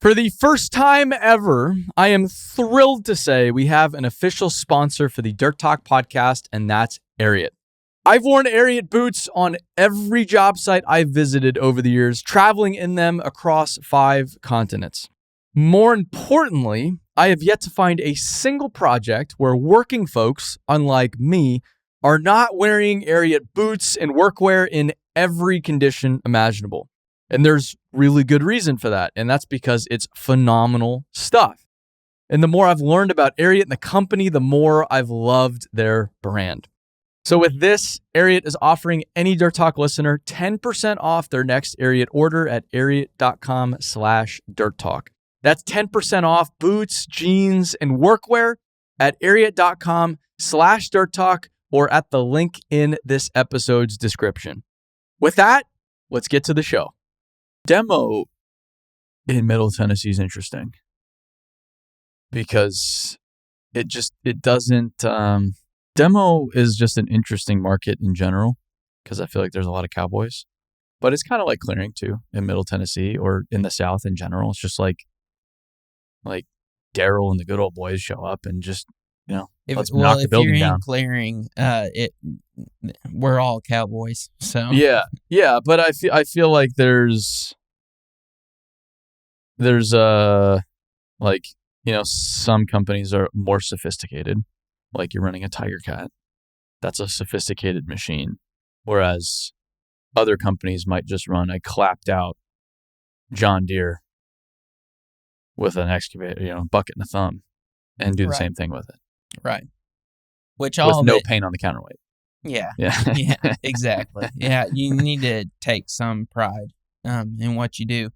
For the first time ever, I am thrilled to say we have an official sponsor for the Dirt Talk podcast, and that's Ariat. I've worn Ariat boots on every job site I've visited over the years, traveling in them across 5 continents. More importantly, I have yet to find a single project where working folks, unlike me, are not wearing Ariat boots and workwear in every condition imaginable. And there's really good reason for that, and that's because it's phenomenal stuff. And the more I've learned about Ariat and the company, the more I've loved their brand. So with this, Ariat is offering any Dirt Talk listener 10% off their next Ariat order at ariat.com/dirttalk. That's 10% off boots, jeans, and workwear at ariat.com/dirttalk or at the link in this episode's description. With that, let's get to the show. Demo in Middle Tennessee is interesting because it doesn't, demo is just an interesting market in general because I feel like there's a lot of cowboys, but it's kind of like clearing too in Middle Tennessee or in the South in general. It's just like Daryl and the good old boys show up and just, let's knock the building down. If you're in clearing, we're all cowboys. So yeah, but I feel like there's some companies are more sophisticated. Like you're running a Tiger Cat, that's a sophisticated machine, whereas other companies might just run a clapped out John Deere with an excavator, bucket and a thumb, and do the same thing with it. Right. With no paint on the counterweight. Yeah, exactly. Yeah, you need to take some pride in what you do.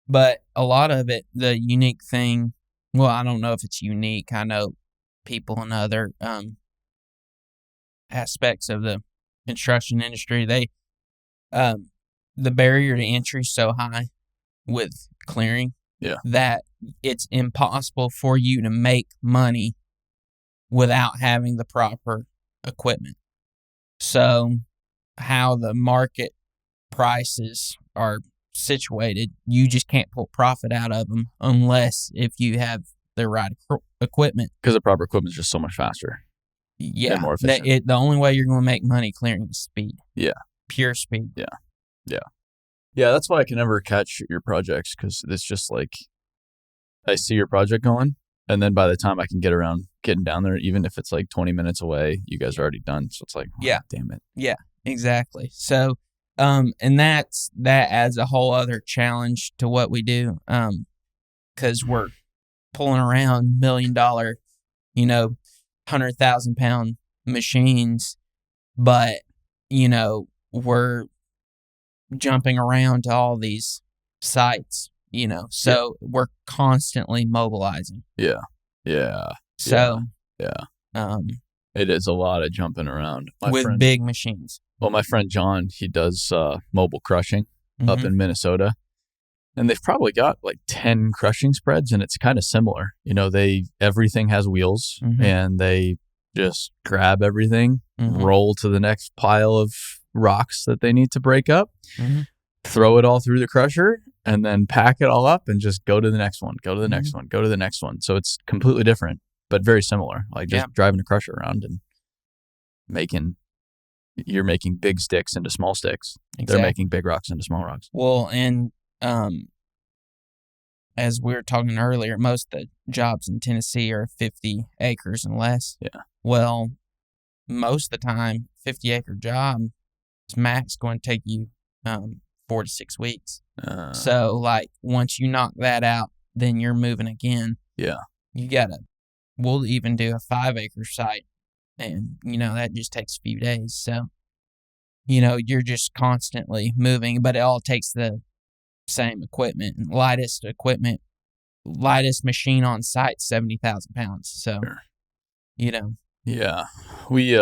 But a lot of it, the unique thing, well, I don't know if it's unique. I know people in other aspects of the construction industry, the barrier to entry is so high with clearing that it's impossible for you to make money without having the proper equipment. So how the market prices are situated, you just can't pull profit out of them unless if you have the right equipment. Because the proper equipment is just so much faster. Yeah. And more efficient. The only way you're going to make money clearing is speed. Yeah. Pure speed. Yeah. Yeah, that's why I can never catch your projects, because it's just like I see your project going, and then by the time I can get around getting down there, even if it's like 20 minutes away, you guys are already done. So it's like, damn it. Yeah, exactly. So, and that adds a whole other challenge to what we do, because we're pulling around $1 million, 100,000-pound machines, but, we're jumping around to all these sites, so we're constantly mobilizing. Yeah. So, it is a lot of jumping around. Big machines. Well, my friend John, he does mobile crushing up in Minnesota, and they've probably got like 10 crushing spreads, and it's kind of similar. Everything has wheels, and they just grab everything, roll to the next pile of rocks that they need to break up, throw it all through the crusher, and then pack it all up and just go to the next one, go to the next one, go to the next one. So it's completely different, but very similar. Like just driving a crusher around and you're making big sticks into small sticks. Exactly. They're making big rocks into small rocks. Well, and as we were talking earlier, most of the jobs in Tennessee are 50 acres and less. Yeah. Well, most of the time, 50-acre job is max going to take you 4 to 6 weeks. So, like, once you knock that out, then you're moving again. Yeah. We'll even do a 5-acre site, and, that just takes a few days. So, you're just constantly moving, but it all takes the same equipment. Lightest machine on site, 70,000 pounds. So, sure. Yeah. We,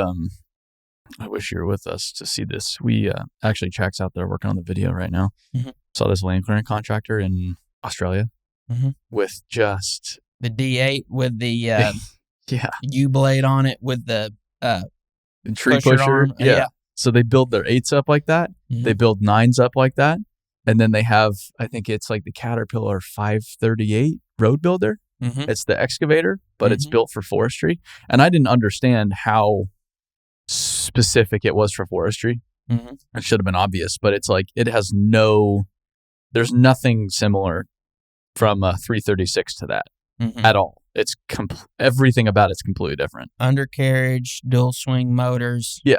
I wish you were with us to see this. We actually, Jack's out there working on the video right now. Saw this land clearing contractor in Australia with just the D8 with the U-blade on it with the tree pusher. Yeah. So they build their 8s up like that. They build 9s up like that. And then they have, I think it's like the Caterpillar 538 road builder. Mm-hmm. It's the excavator, but it's built for forestry. And I didn't understand how specific it was for forestry. Mm-hmm. It should have been obvious, but it's like it has there's nothing similar from a 336 to that at all. It's everything about it's completely different. Undercarriage, dual swing motors. Yeah,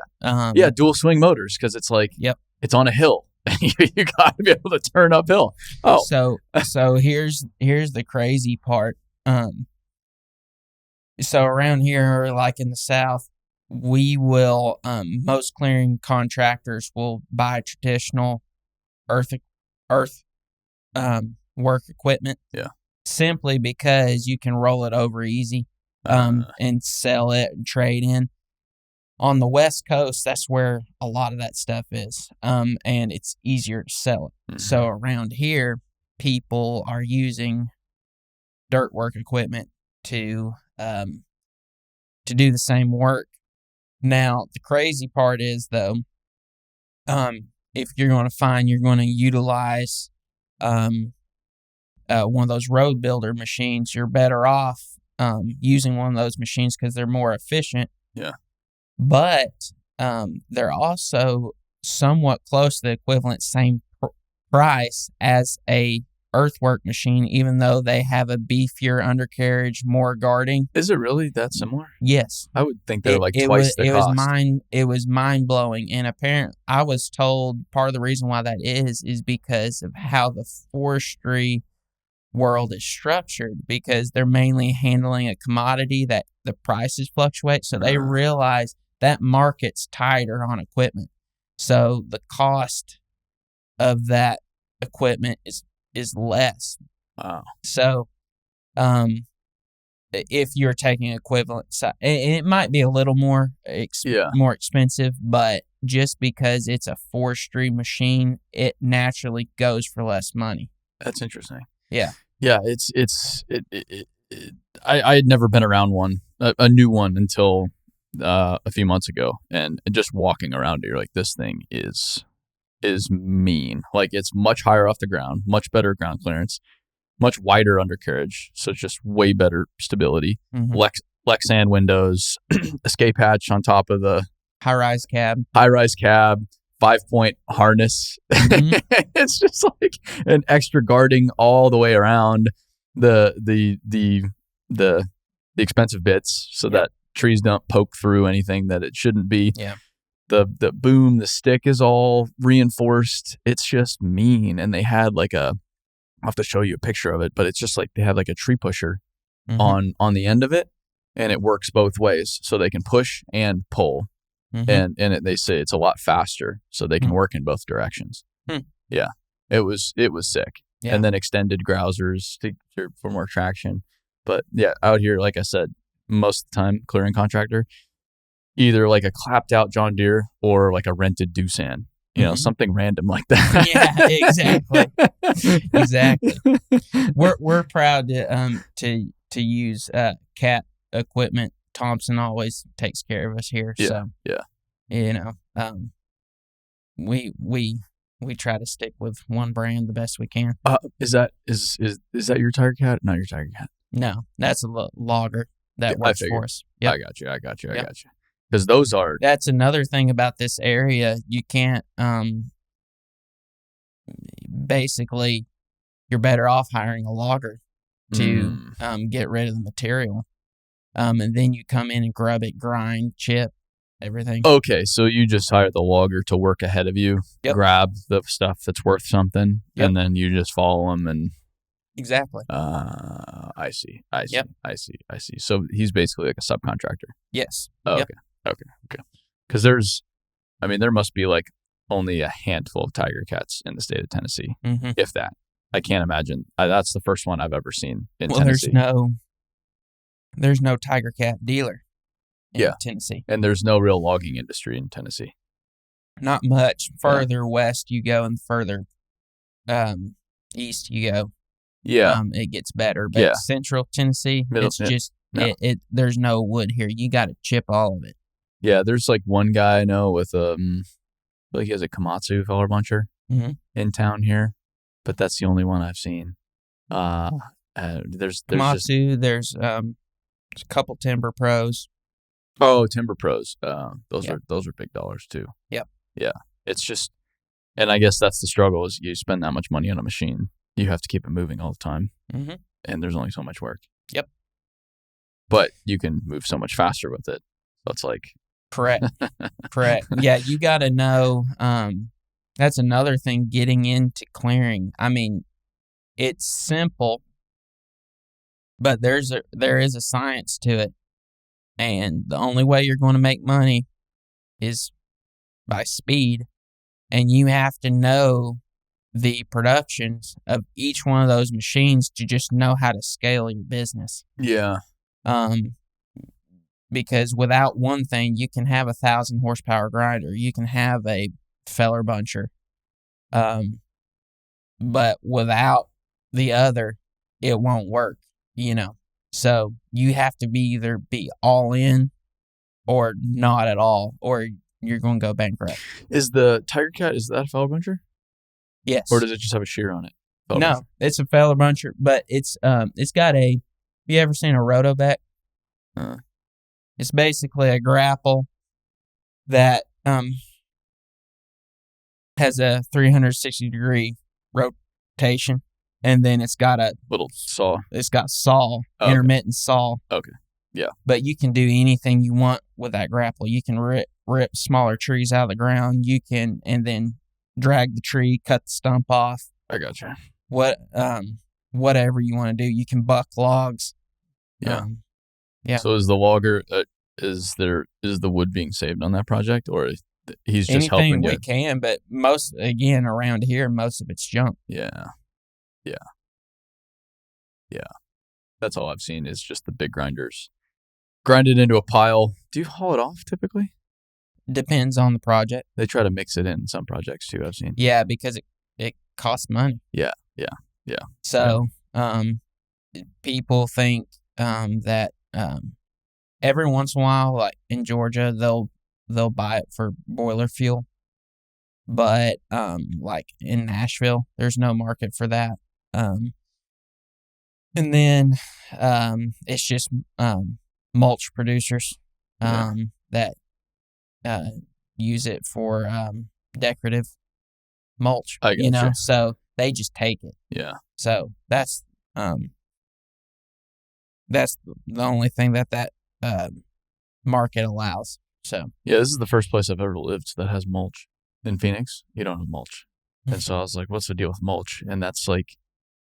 dual swing motors, because it's like it's on a hill. You got to be able to turn uphill. Oh, so here's the crazy part. So around here, like in the South, we will most clearing contractors will buy traditional earth work equipment. Yeah. Simply because you can roll it over easy and sell it and trade in. On the West Coast, that's where a lot of that stuff is, and it's easier to sell it. Mm-hmm. So around here, people are using dirt work equipment to do the same work. Now, the crazy part is, though, if you're going to utilize one of those road builder machines, you're better off using one of those machines because they're more efficient. Yeah. But they're also somewhat close to the equivalent same price as a earthwork machine, even though they have a beefier undercarriage, more guarding. Is it really that similar? Yes. I would think they're twice the cost. It was mind blowing, and apparently, I was told part of the reason why that is because of how the forestry world is structured, because they're mainly handling a commodity that the prices fluctuate, so they realize that market's tighter on equipment, so the cost of that equipment is less. Wow. So if you're taking equivalent size, and it might be a little more more expensive, but just because it's a forestry machine, it naturally goes for less money. That's interesting. Yeah. Yeah, I had never been around one, a new one, until a few months ago, and just walking around it, you're like, this thing is mean. Like, it's much higher off the ground, much better ground clearance, much wider undercarriage, so it's just way better stability. Mm-hmm. Lexan windows, escape hatch on top of the high-rise cab, 5-point harness. Mm-hmm. It's just like an extra guarding all the way around the expensive bits, so that trees don't poke through anything that it shouldn't be. Yeah. The boom, the stick is all reinforced. It's just mean. And they had I'll have to show you a picture of it, but it's just like they have like a tree pusher on the end of it, and it works both ways, so they can push and pull. Mm-hmm. And they say it's a lot faster, so they can work in both directions. Yeah, it was sick. Yeah. And then extended grousers for more traction. But yeah, out here, like I said, most of the time, clearing contractor, either like a clapped out John Deere or like a rented Doosan, something random like that. Yeah, exactly. We're proud to use Cat equipment. Thompson always takes care of us here. Yeah, so we try to stick with one brand the best we can. Is that your Tiger Cat? Not your Tiger Cat. No, that's a logger that works for us. Yep. I got you. Because those are... That's another thing about this area. You can't... basically, you're better off hiring a logger to get rid of the material. And then you come in and grub it, grind, chip, everything. Okay, so you just hire the logger to work ahead of you, grab the stuff that's worth something, and then you just follow them and... Exactly. I see. So he's basically like a subcontractor. Yes. Oh, okay. Because there must be like only a handful of Tiger Cats in the state of Tennessee, if that. I can't imagine. That's the first one I've ever seen in Tennessee. There's no Tiger Cat dealer in Tennessee. And there's no real logging industry in Tennessee. Not much. Further west you go and further east you go. Yeah. It gets better. But central Tennessee, there's no wood here. You got to chip all of it. Yeah, there's like one guy I know with I feel like he has a Komatsu feller buncher in town here. but that's the only one I've seen. There's Komatsu. There's a couple Timber Pros. Oh, Timber Pros. Those are big dollars too. Yep. Yeah. It's just, and I guess that's the struggle is you spend that much money on a machine, you have to keep it moving all the time, and there's only so much work. Yep. But you can move so much faster with it. So it's like correct. Yeah, you got to know. That's another thing. Getting into clearing. I mean, it's simple, but there is a science to it. And the only way you're going to make money is by speed. And you have to know the productions of each one of those machines to just know how to scale your business. Yeah. Because without one thing, you can have 1,000 horsepower grinder. You can have a feller buncher. But without the other, it won't work, So you have to either be all in or not at all, or you're going to go bankrupt. Is the Tiger Cat, is that a feller buncher? Yes. Or does it just have a shear on it? No, it's a feller buncher, but it's got a, you ever seen a rotobeck? It's basically a grapple that has a 360-degree rotation, and then it's got a little saw. It's got saw, intermittent saw. Okay. Yeah. But you can do anything you want with that grapple. You can rip smaller trees out of the ground. You can, and then drag the tree, cut the stump off. I gotcha. Whatever you want to do. You can buck logs. Yeah. Yeah. So is the logger, is the wood being saved on that project, or he's just helping you? Anything we can, but most, again, around here, most of it's junk. Yeah. That's all I've seen is just the big grinders. Grind it into a pile. Do you haul it off typically? Depends on the project. They try to mix it in some projects too, I've seen. Yeah, because it costs money. Yeah. So, people think that every once in a while, like in Georgia, they'll buy it for boiler fuel. But like in Nashville, there's no market for that. And then it's just mulch producers that use it for decorative mulch. I gotcha. So they just take it. Yeah. So that's the only thing that market allows. So yeah, this is the first place I've ever lived that has mulch. In Phoenix, you don't have mulch. And so I was like, what's the deal with mulch? And that's like,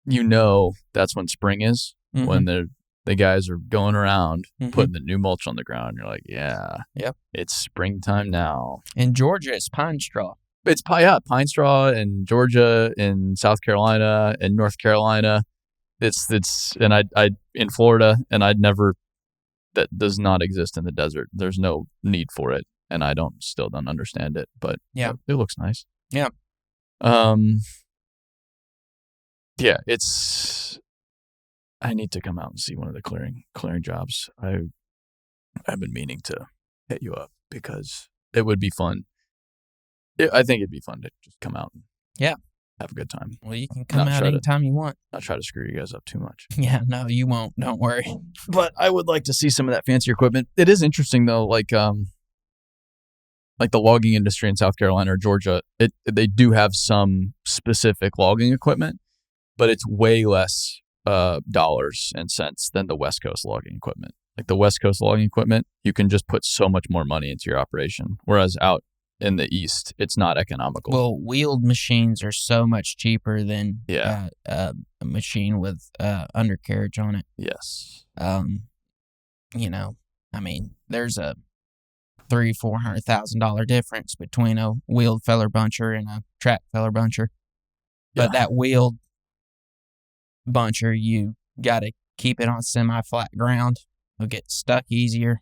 that's when spring is, when the guys are going around putting the new mulch on the ground. You're like, yeah, yep, it's springtime now. In Georgia, it's pine straw. It's pine straw in Georgia, in South Carolina, in North Carolina. It's and I in Florida, and that does not exist in the desert. There's no need for it, and I still don't understand it, but yeah, it looks nice. Yeah. Yeah, I need to come out and see one of the clearing jobs. I've been meaning to hit you up because it would be fun. I think it'd be fun to just come out and have a good time. Well, you can come out anytime you want. Not try to screw you guys up too much. Yeah, no, you won't. Don't worry. But I would like to see some of that fancier equipment. It is interesting though, like the logging industry in South Carolina or Georgia. They do have some specific logging equipment, but it's way less dollars and cents than the West Coast logging equipment. Like the West Coast logging equipment, you can just put so much more money into your operation. Whereas out in the East, it's not economical. Well, wheeled machines are so much cheaper than a machine with undercarriage on it. Yes. I mean, there's a $300,000-$400,000 difference between a wheeled feller buncher and a track feller buncher. But that wheeled buncher, you got to keep it on semi-flat ground. It'll get stuck easier.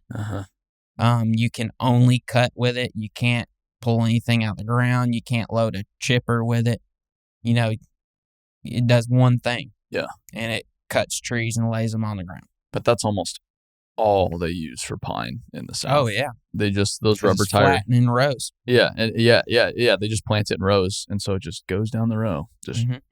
You can only cut with it. You can't pull anything out of the ground. You can't load a chipper with it. It does one thing. Yeah. And it cuts trees and lays them on the ground. But that's almost all they use for pine in the South. Oh yeah, they just those rubber tires flatten in rows. Yeah, and yeah. They just plant it in rows, and so it just goes down the row,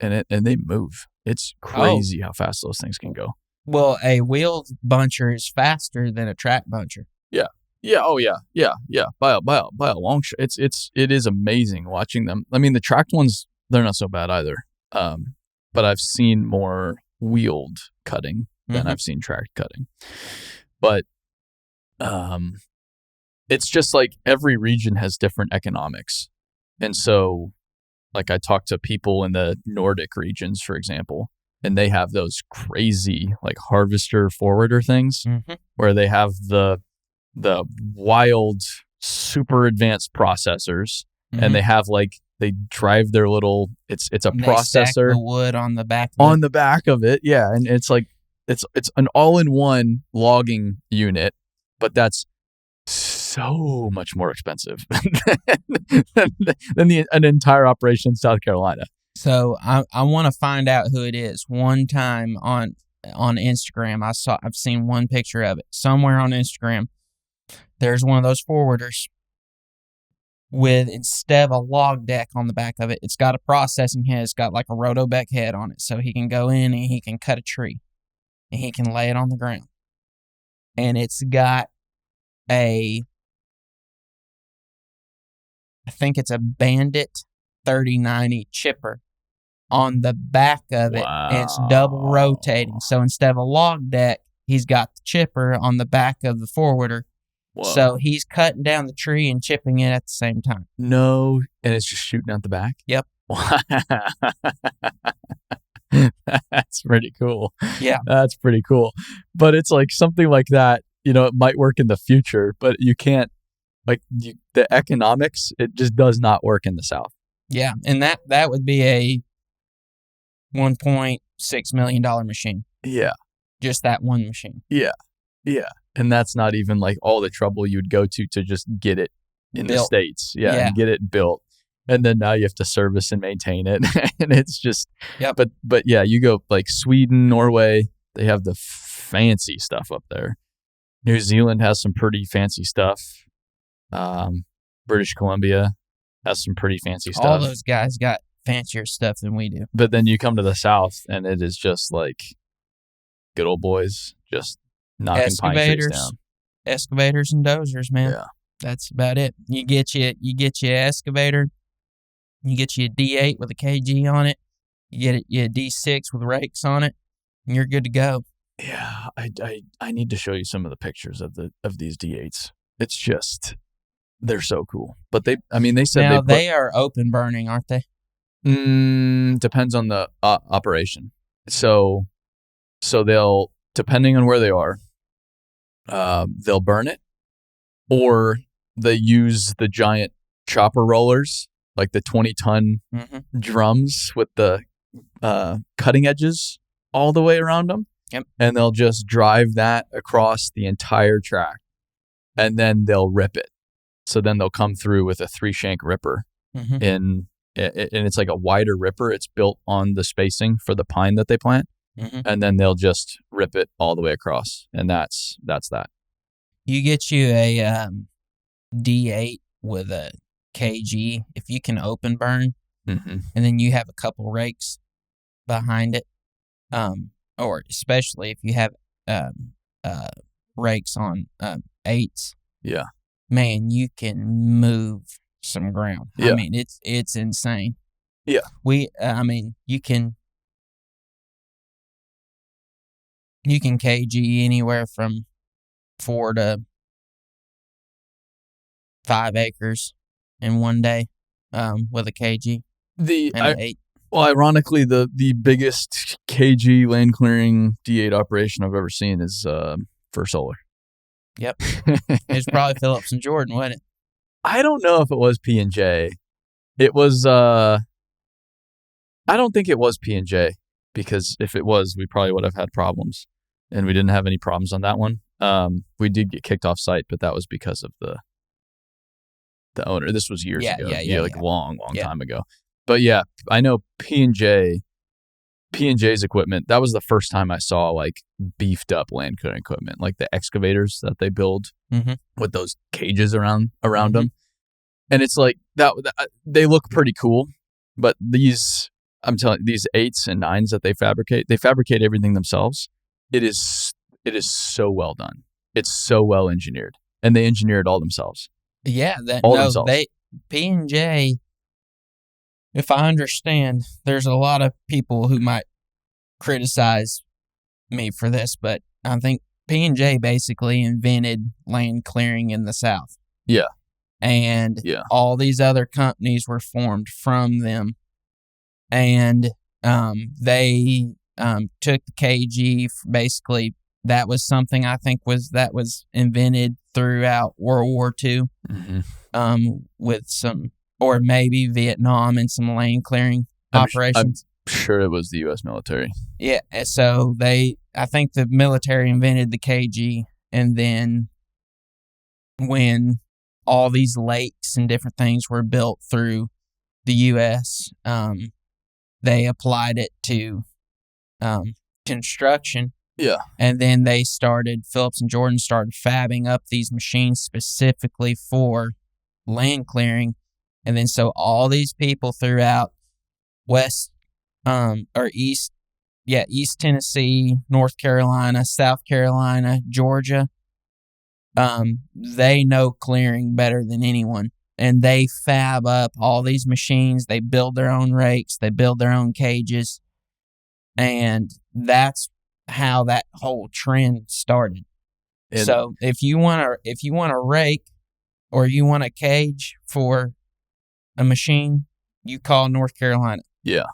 and they move. It's crazy how fast those things can go. Well, a wheeled buncher is faster than a track buncher. Yeah. Oh yeah. By a long shot. It is amazing watching them. I mean, the tracked ones, they're not so bad either. But I've seen more wheeled cutting than I've seen tracked cutting. But it's just like every region has different economics. And so, like, I talked to people in the Nordic regions, for example, and they have those crazy like harvester forwarder things where they have the wild, super advanced processors, and they have like, they drive their little, it's a and processor. They stack the wood on the back of the back of it. Yeah. And it's like, it's an all-in-one logging unit, but that's so much more expensive than an entire operation in South Carolina. So I want to find out who it is. One time on Instagram, I've seen one picture of it somewhere on Instagram. There's one of those forwarders with, instead of a log deck on the back of it, it's got a processing head. It's got like a Rotobeck head on it, so he can go in and he can cut a tree and he can lay it on the ground. And it's got I think it's a Bandit 3090 chipper on the back of it, and it's double rotating. So instead of a log deck, he's got the chipper on the back of the forwarder. Whoa. So he's cutting down the tree and chipping it at the same time. No, and it's just shooting out the back? Yep. That's pretty cool. Yeah. That's pretty cool. But it's like something like that, it might work in the future, but you can't, the economics, it just does not work in the South. Yeah, and that would be a $1.6 million machine. Yeah. Just that one machine. Yeah. Yeah. And that's not even like all the trouble you'd go to just get it in the States. Yeah, and get it built. And then now you have to service and maintain it. And it's just, but yeah, you go like Sweden, Norway, they have the fancy stuff up there. New Zealand has some pretty fancy stuff. British Columbia has some pretty fancy stuff. All those guys got fancier stuff than we do. But then you come to the South and it is just like good old boys just knocking pine trees down. Excavators and dozers, man. Yeah. That's about it. You get you an excavator, you get you a D8 with a KG on it, you get you a D6 with rakes on it, and you're good to go. Yeah, I need to show you some of the pictures of these D8s. It's just, they're so cool. But they said now they are open burning, aren't they? Depends on the operation. So they'll, depending on where they are, they'll burn it, or they use the giant chopper rollers, like the 20-ton drums with the cutting edges all the way around them. Yep. And they'll just drive that across the entire track, and then they'll rip it. So then they'll come through with a 3-shank ripper, and it's like a wider ripper. It's built on the spacing for the pine that they plant, and then they'll just rip it all the way across, and that's that. You get you a D8 with a KG if you can open burn, and then you have a couple rakes behind it, or especially if you have rakes on 8s. Yeah, man, you can move some ground. Yeah. I mean, it's insane. Yeah, you can KG anywhere from 4 to 5 acres in one day with a KG. And 8. Well, ironically, the biggest KG land clearing D8 operation I've ever seen is for solar. Yep. It was probably Phillips and Jordan, wasn't it? I don't know if it was P&J. It was, I don't think it was P&J, because if it was, we probably would have had problems, and we didn't have any problems on that one. We did get kicked off site, but that was because of the owner. This was years ago. Long time ago. But yeah, I know P&J P&J's equipment, that was the first time I saw like beefed up land clearing equipment, like the excavators that they build with those cages around them. And it's like that they look pretty cool, but these 8s and 9s that they fabricate everything themselves. It is so well done. It's so well engineered, and they engineer it all themselves. Yeah, themselves. P&J, if I understand, there's a lot of people who might criticize me for this, but I think P&J basically invented land clearing in the South. Yeah. And all these other companies were formed from them. And they took the KG, basically, that was something I think was invented throughout World War II with some, or maybe Vietnam and some land clearing operations. I'm sure it was the U.S. military. Yeah, so I think the military invented the KG, and then when all these lakes and different things were built through the U.S., they applied it to construction. Yeah. And then Phillips and Jordan started fabbing up these machines specifically for land clearing. And then so all these people throughout East Tennessee, North Carolina, South Carolina, Georgia, they know clearing better than anyone. And they fab up all these machines. They build their own rakes. They build their own cages. And that's how that whole trend started. So if you want a rake or you want a cage for a machine, you call North Carolina. Yeah.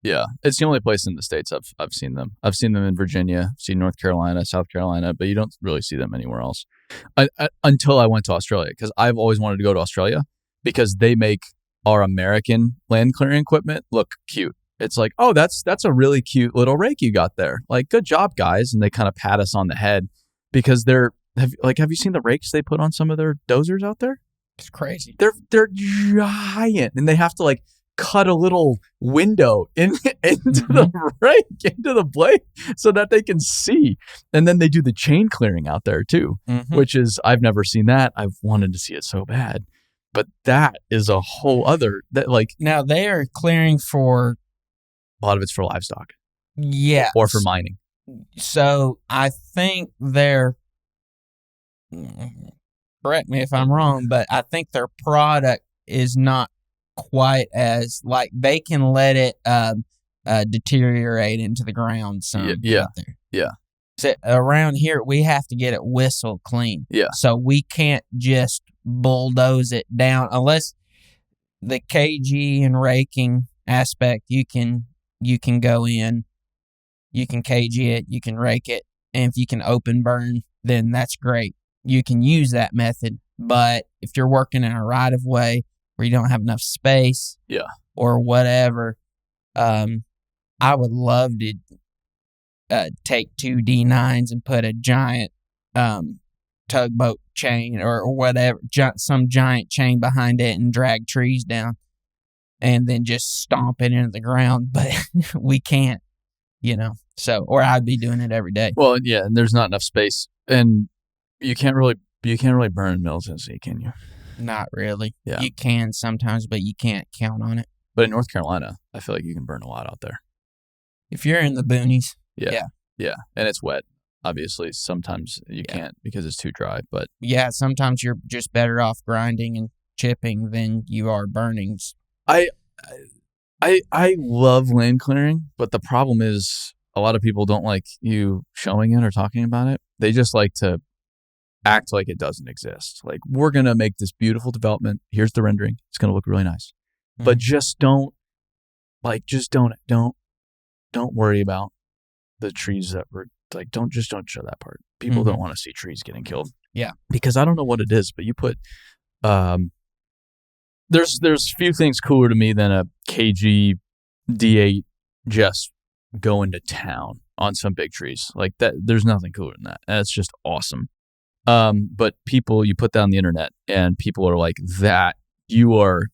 Yeah. It's the only place in the States I've seen them. I've seen them in Virginia, seen North Carolina, South Carolina, but you don't really see them anywhere else. Until I went to Australia, because I've always wanted to go to Australia because they make our American land clearing equipment look cute. It's like, oh, that's a really cute little rake you got there. Like, good job, guys. And they kind of pat us on the head because have you seen the rakes they put on some of their dozers out there? It's crazy. They're giant, and they have to like cut a little window into the rake, into the blade, so that they can see. And then they do the chain clearing out there too, which is, I've never seen that. I've wanted to see it so bad, but that is a whole other now they are clearing for. A lot of it's for livestock. Yeah. Or for mining. So I think correct me if I'm wrong, but I think their product is not quite as, they can let it deteriorate into the ground some. Yeah. Out there. Yeah. So around here, we have to get it whistle clean. Yeah. So we can't just bulldoze it down unless the KG and raking aspect, you can go in, you can KG it, you can rake it, and if you can open burn, then that's great. You can use that method, but if you're working in a right of way where you don't have enough space, or whatever, I would love to take 2 D9s and put a giant tugboat chain or whatever, some giant chain behind it and drag trees down. And then just stomp it into the ground, but we can't, so, or I'd be doing it every day. Well, yeah, and there's not enough space, and you can't really burn in Middle Tennessee, can you? Not really. Yeah. You can sometimes, but you can't count on it. But in North Carolina, I feel like you can burn a lot out there. If you're in the boonies. Yeah. And it's wet. Obviously, sometimes you can't because it's too dry, but. Yeah, sometimes you're just better off grinding and chipping than you are burning. I love land clearing, but the problem is a lot of people don't like you showing it or talking about it. They just like to act like it doesn't exist. Like, we're going to make this beautiful development. Here's the rendering. It's going to look really nice. But just don't worry about the trees that were don't show that part. People don't want to see trees getting killed. Yeah. Because I don't know what it is, but you put, there's few things cooler to me than a KG D8 just going to town on some big trees like that. There's nothing cooler than that. That's just awesome. But you put that on the internet and people are like, that you are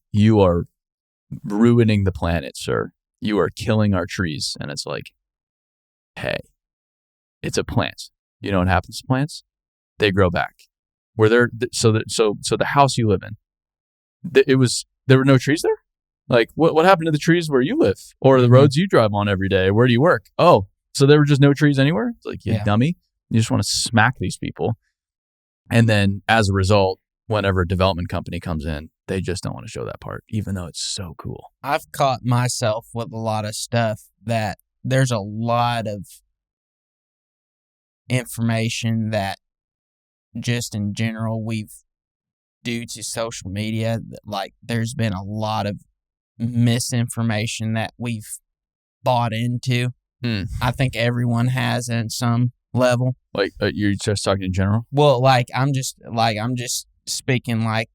ruining the planet, sir. you are killing our trees. And it's like, hey, it's a plant. You know what happens to plants? They grow back. So the house you live in, there were no trees there? Like, what happened to the trees where you live or the roads you drive on every day? Where do you work? Oh, so there were just no trees anywhere? It's like, you dummy. You just want to smack these people. And then as a result, whenever a development company comes in, they just don't want to show that part, even though it's so cool. I've caught myself with a lot of stuff that there's a lot of information that just in general due to social media, like there's been a lot of misinformation that we've bought into. I think everyone has at some level. Like you're just talking in general? Well, I'm just speaking I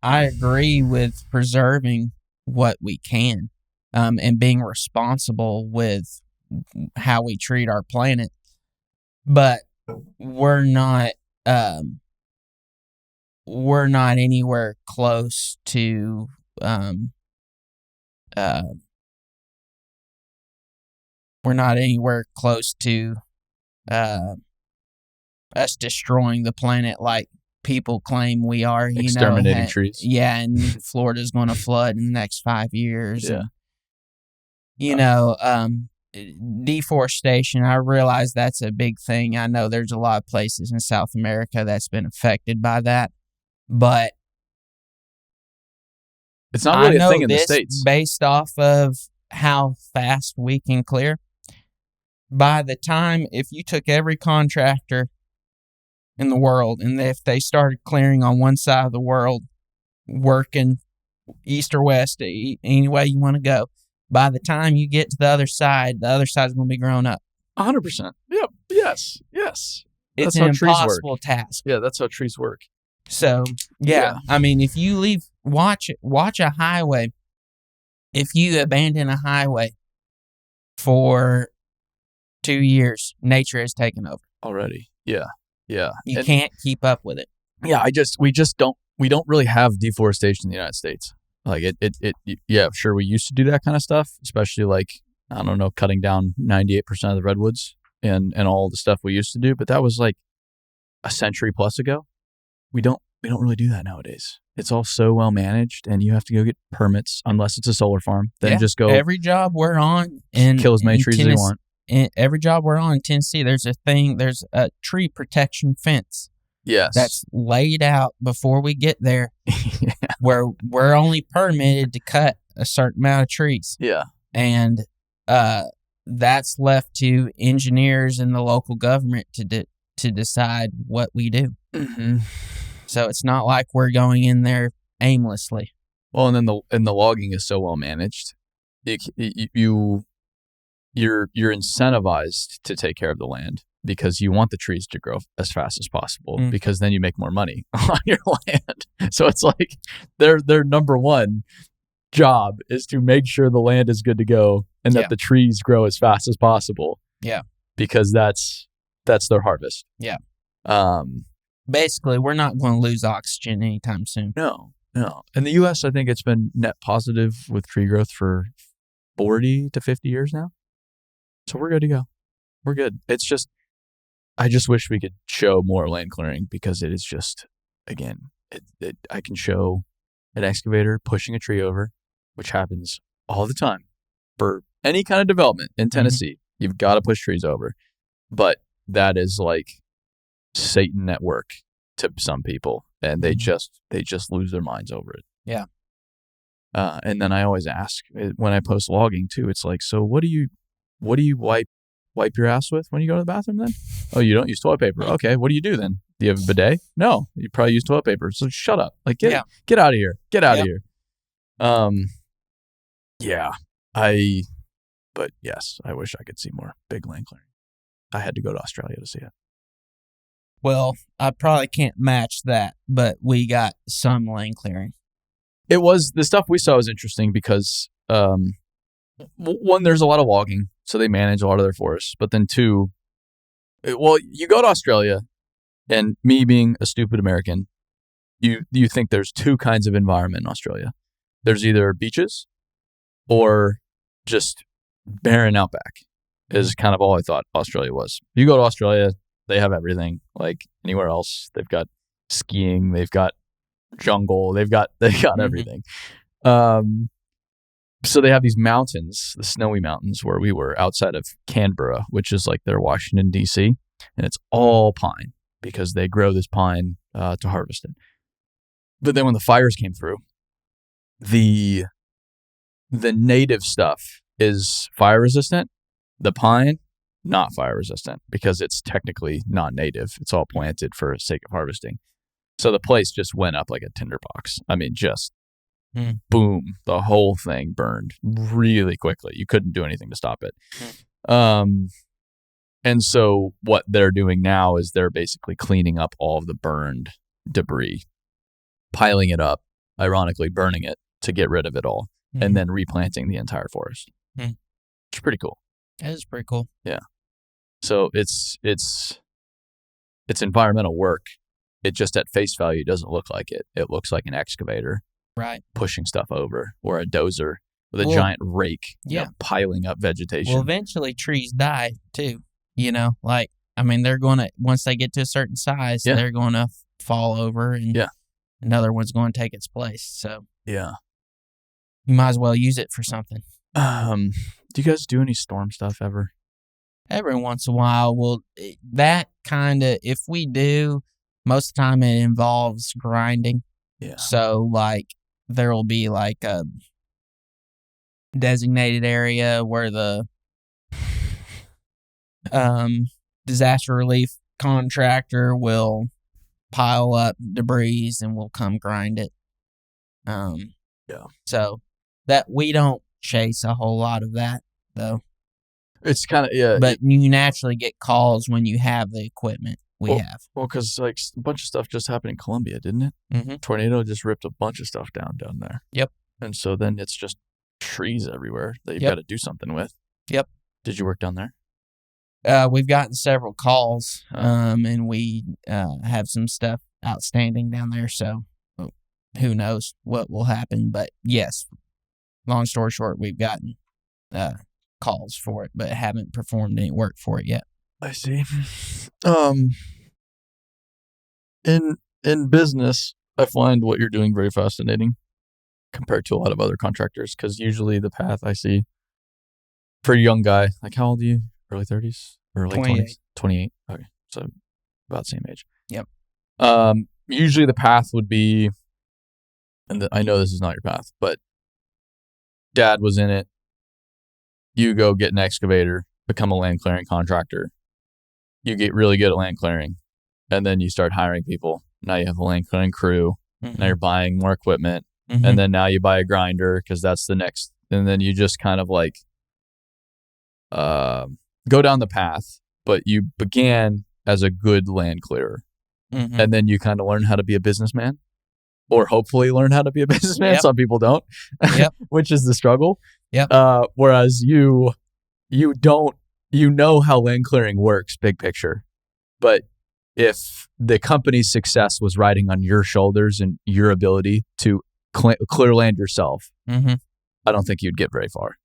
agree with preserving what we can, and being responsible with how we treat our planet. But we're not anywhere close to us destroying the planet like people claim we are. Exterminating trees. Yeah, and Florida's going to flood in the next 5 years. Yeah. And, deforestation, I realize that's a big thing. I know there's a lot of places in South America that's been affected by that. But it's not really a thing in the States. Based off of how fast we can clear, by the time, if you took every contractor in the world and if they started clearing on one side of the world, working east or west, any way you want to go, by the time you get to the other side is going to be grown up. 100%. Yep. Yes. It's an impossible task. Yeah, that's how trees work. So, yeah. I mean, if you watch a highway, if you abandon a highway for 2 years, nature has taken over. Already. Yeah. You can't keep up with it. Yeah, we don't really have deforestation in the United States. Like yeah, sure, we used to do that kind of stuff, especially like, I don't know, cutting down 98% of the redwoods and all the stuff we used to do, but that was like a century plus ago. We don't really do that nowadays. It's all so well managed, and you have to go get permits unless it's a solar farm. Then just go. Every job we're on and kill as many trees as you want. Every job we're on in Tennessee, there's a tree protection fence. Yes. That's laid out before we get there, where we're only permitted to cut a certain amount of trees. Yeah. And that's left to engineers and the local government to decide what we do. Mm-hmm. So it's not like we're going in there aimlessly. Well, and then the logging is so well managed. You're incentivized to take care of the land because you want the trees to grow as fast as possible, because then you make more money on your land. So it's like their number one job is to make sure the land is good to go and that the trees grow as fast as possible. Yeah. Because that's their harvest. Yeah. Basically, we're not going to lose oxygen anytime soon. No. In the U.S., I think it's been net positive with tree growth for 40 to 50 years now. So we're good to go. We're good. It's just, I just wish we could show more land clearing, because it is just, again, I can show an excavator pushing a tree over, which happens all the time for any kind of development in Tennessee. You've got to push trees over. But that is like Satan at work to some people, and they just lose their minds over it. Yeah. And then I always ask when I post logging too, it's like, so what do you wipe your ass with when you go to the bathroom then? Oh, you don't use toilet paper. Okay. What do you do then? Do you have a bidet? No, you probably use toilet paper. So shut up. Like, get out of here. Get out of here. But yes, I wish I could see more big land clearing. I had to go to Australia to see it. Well, I probably can't match that, but we got some land clearing. It was, the stuff we saw was interesting because, one, there's a lot of logging, so they manage a lot of their forests. But then two, you go to Australia, and me being a stupid American, you think there's two kinds of environment in Australia. there's either beaches or just barren outback is kind of all I thought Australia was. You go to Australia, they have everything. Like anywhere else, they've got skiing, they've got jungle, they've got everything. So they have these mountains, the snowy mountains where we were outside of Canberra, which is like their Washington, D.C., and it's all pine because they grow this pine to harvest it. But then when the fires came through, the native stuff is fire resistant. The pine, not fire resistant because it's technically not native. It's all planted for the sake of harvesting. So the place just went up like a tinderbox. I mean, just boom, the whole thing burned really quickly. You couldn't do anything to stop it. And so what they're doing now is they're basically cleaning up all of the burned debris, piling it up, ironically burning it to get rid of it all, and then replanting the entire forest. It's pretty cool. That is pretty cool. Yeah. So it's environmental work. It just at face value doesn't look like it. It looks like an excavator, right, pushing stuff over, or a dozer with a giant rake, piling up vegetation. Well, eventually trees die too. Like, I mean, they're going to, once they get to a certain size, they're going to fall over and another one's going to take its place. So you might as well use it for something. Do you guys do any storm stuff ever? Every once in a while. Well, that kind of, if we do, most of the time it involves grinding. Yeah. So, like, there will be like a designated area where the disaster relief contractor will pile up debris and will come grind it. So that we don't chase a whole lot of that though. It's kind of but you naturally get calls when you have the equipment we have. Well, because like a bunch of stuff just happened in Colombia, didn't it? Mm-hmm. Tornado just ripped a bunch of stuff down there. Yep. And so then it's just trees everywhere that you've got to do something with. Yep. Did you work down there? We've gotten several calls, and we have some stuff outstanding down there. So who knows what will happen? But yes, long story short, we've gotten calls for it, but haven't performed any work for it yet. I see. In business, I find what you're doing very fascinating compared to a lot of other contractors, because usually the path I see for a young guy, like how old are you? Early 30s or late 20s? 28. Okay, so about the same age. Yep. Usually the path would be, and I know this is not your path, but dad was in it. You go get an excavator, become a land clearing contractor. You get really good at land clearing, and then you start hiring people. Now you have a land clearing crew. Mm-hmm. Now you're buying more equipment, and then now you buy a grinder because that's the next. And then you just kind of like go down the path, but you began as a good land clearer, and then you kind of learn how to be a businessman, or hopefully learn how to be a businessman. Yep. Some people don't, which is the struggle. Yep. Whereas you don't. You know how land clearing works, big picture. But if the company's success was riding on your shoulders and your ability to clear land yourself, I don't think you'd get very far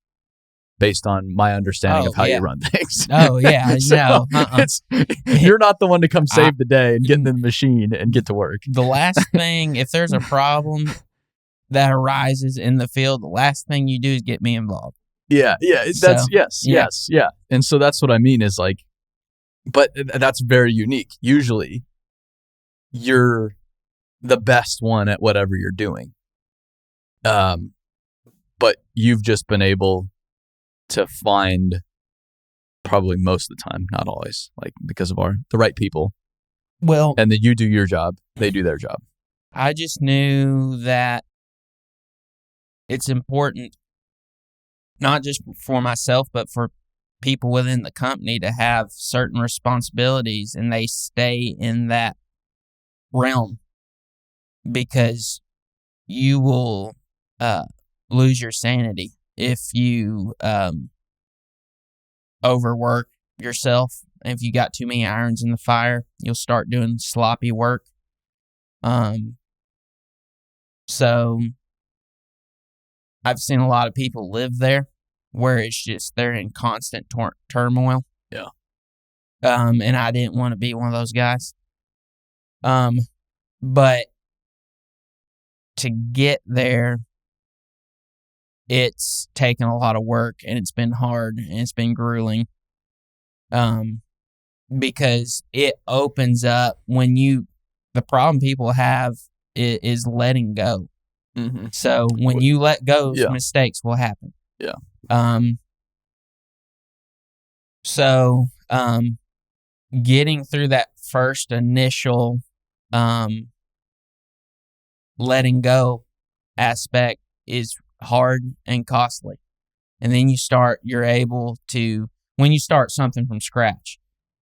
based on my understanding of how you run things. Oh, yeah. So you're not the one to come save the day and get in the machine and get to work. The last thing, if there's a problem that arises in the field, the last thing you do is get me involved. Yeah. Yes. And so that's what I mean is like, but that's very unique. Usually you're the best one at whatever you're doing. But you've just been able to find, probably most of the time, not always, like because of the right people. Well, and then you do your job, they do their job. I just knew that it's important, not just for myself, but for people within the company to have certain responsibilities, and they stay in that realm, because you will lose your sanity if you overwork yourself. If you got too many irons in the fire, you'll start doing sloppy work. So I've seen a lot of people live there where it's just they're in constant turmoil. Yeah. And I didn't want to be one of those guys. But to get there, it's taken a lot of work, and it's been hard, and it's been grueling. Because it opens up the problem people have is letting go. Mm-hmm. So when you let go, mistakes will happen. Yeah. So getting through that first initial letting go aspect is hard and costly. And then you're able to, when you start something from scratch,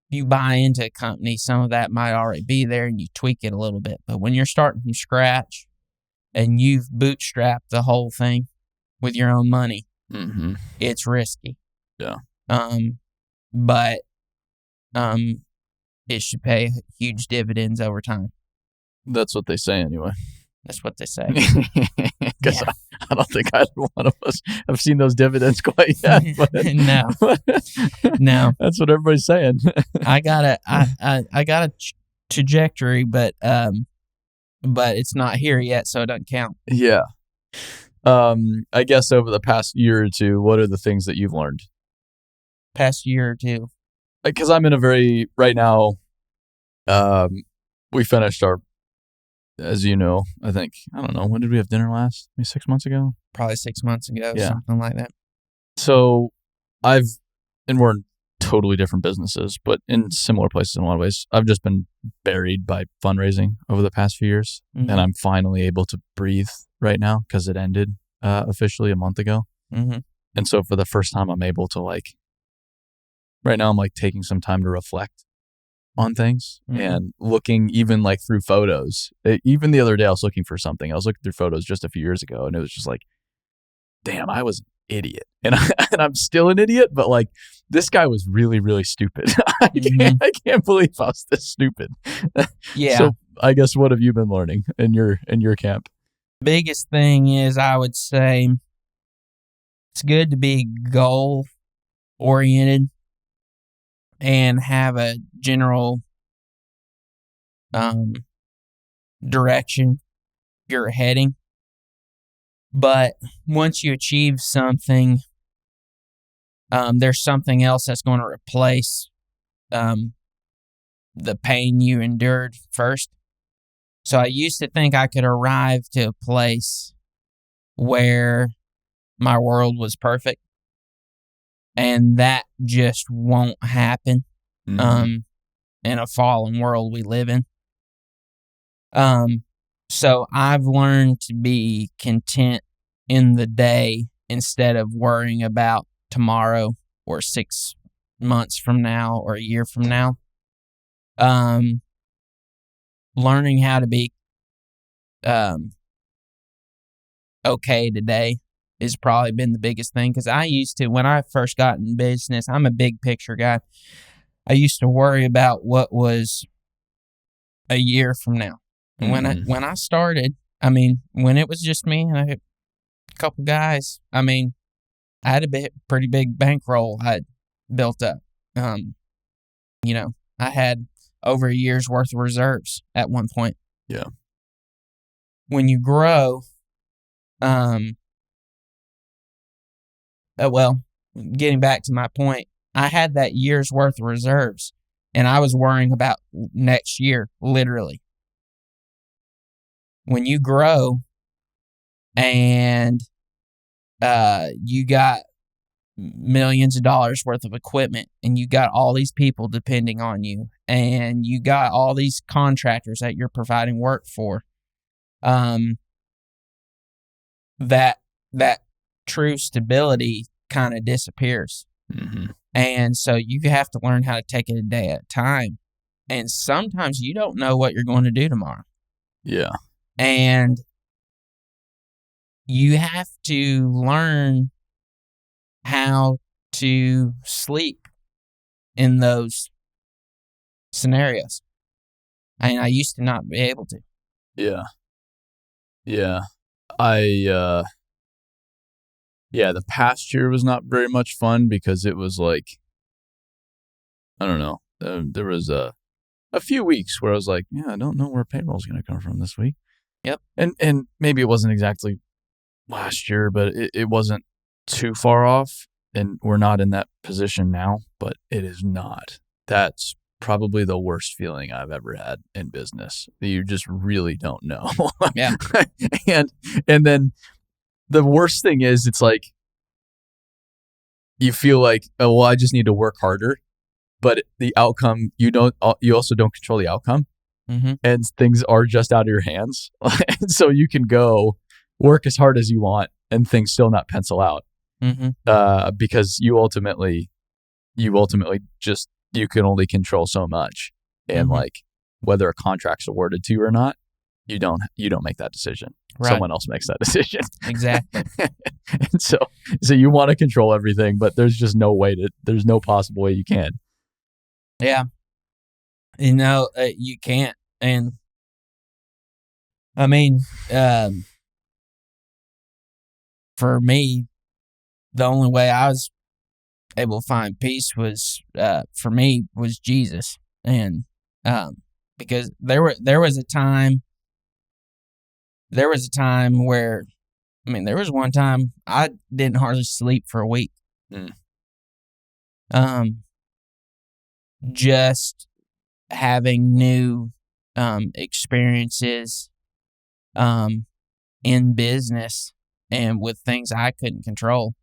you buy into a company, some of that might already be there and you tweak it a little bit. But when you're starting from scratch and you've bootstrapped the whole thing with your own money, it's risky. Yeah. But it should pay huge dividends over time. That's what they say anyway. That's what they say. Because I don't think either one of us have seen those dividends quite yet. But No. That's what everybody's saying. I got a trajectory, but it's not here yet, so it doesn't count. Yeah. I guess over the past year or two, what are the things that you've learned? Past year or two? Because I'm in a very, right now, we finished our, as you know, I think, I don't know, when did we have dinner last? Maybe 6 months ago? Probably 6 months ago, something like that. So and we're in totally different businesses, but in similar places in a lot of ways. I've just been buried by fundraising over the past few years, and I'm finally able to breathe right now because it ended officially a month ago. And so for the first time, I'm able to right now I'm taking some time to reflect on things and looking even through photos. Even the other day I was looking for something. I was looking through photos just a few years ago, and it was just damn, I was an idiot. And I'm still an idiot, but this guy was really, really stupid. I can't believe I was this stupid. Yeah. So I guess what have you been learning in your camp? Biggest thing is, I would say it's good to be goal oriented and have a general direction you're heading. But once you achieve something, there's something else that's going to replace the pain you endured first. So I used to think I could arrive to a place where my world was perfect, and that just won't happen in a fallen world we live in. So I've learned to be content in the day instead of worrying about tomorrow or 6 months from now or a year from now. Learning how to be okay today has probably been the biggest thing, because I used to, when I first got in business, I'm a big picture guy. I used to worry about what was a year from now. And when I started, when it was just me and a couple guys, I had a pretty big bankroll I built up. I had over a year's worth of reserves at one point. Yeah. When you grow, getting back to my point, I had that year's worth of reserves, and I was worrying about next year, literally. When you grow and you got millions of dollars worth of equipment, and you got all these people depending on you, and you got all these contractors that you're providing work for, that true stability kind of disappears. And so you have to learn how to take it a day at a time. And sometimes you don't know what you're going to do tomorrow. Yeah. And you have to learn how to sleep in those scenarios. And I used to not be able to. Yeah. Yeah. I Yeah, the past year was not very much fun because it was like, I don't know. There was a few weeks where I was like, yeah, I don't know where payroll's going to come from this week. Yep. And maybe it wasn't exactly last year, but it wasn't too far off. And we're not in that position now, but it is not. That's probably the worst feeling I've ever had in business. You just really don't know. Yeah. and then the worst thing is, it's like you feel like, oh, well, I just need to work harder, but the outcome, you also don't control the outcome, and things are just out of your hands. So you can go work as hard as you want and things still not pencil out, because you ultimately just, you can only control so much, and like whether a contract's awarded to you or not, you don't make that decision. Right. Someone else makes that decision. Exactly. And so you want to control everything, but there's just there's no possible way you can. Yeah. You can't. And I mean, for me, the only way I was able to find peace was, for me, was Jesus. And, because there was a time where, I mean, there was one time I didn't hardly sleep for a week. Just having new experiences in business and with things I couldn't control.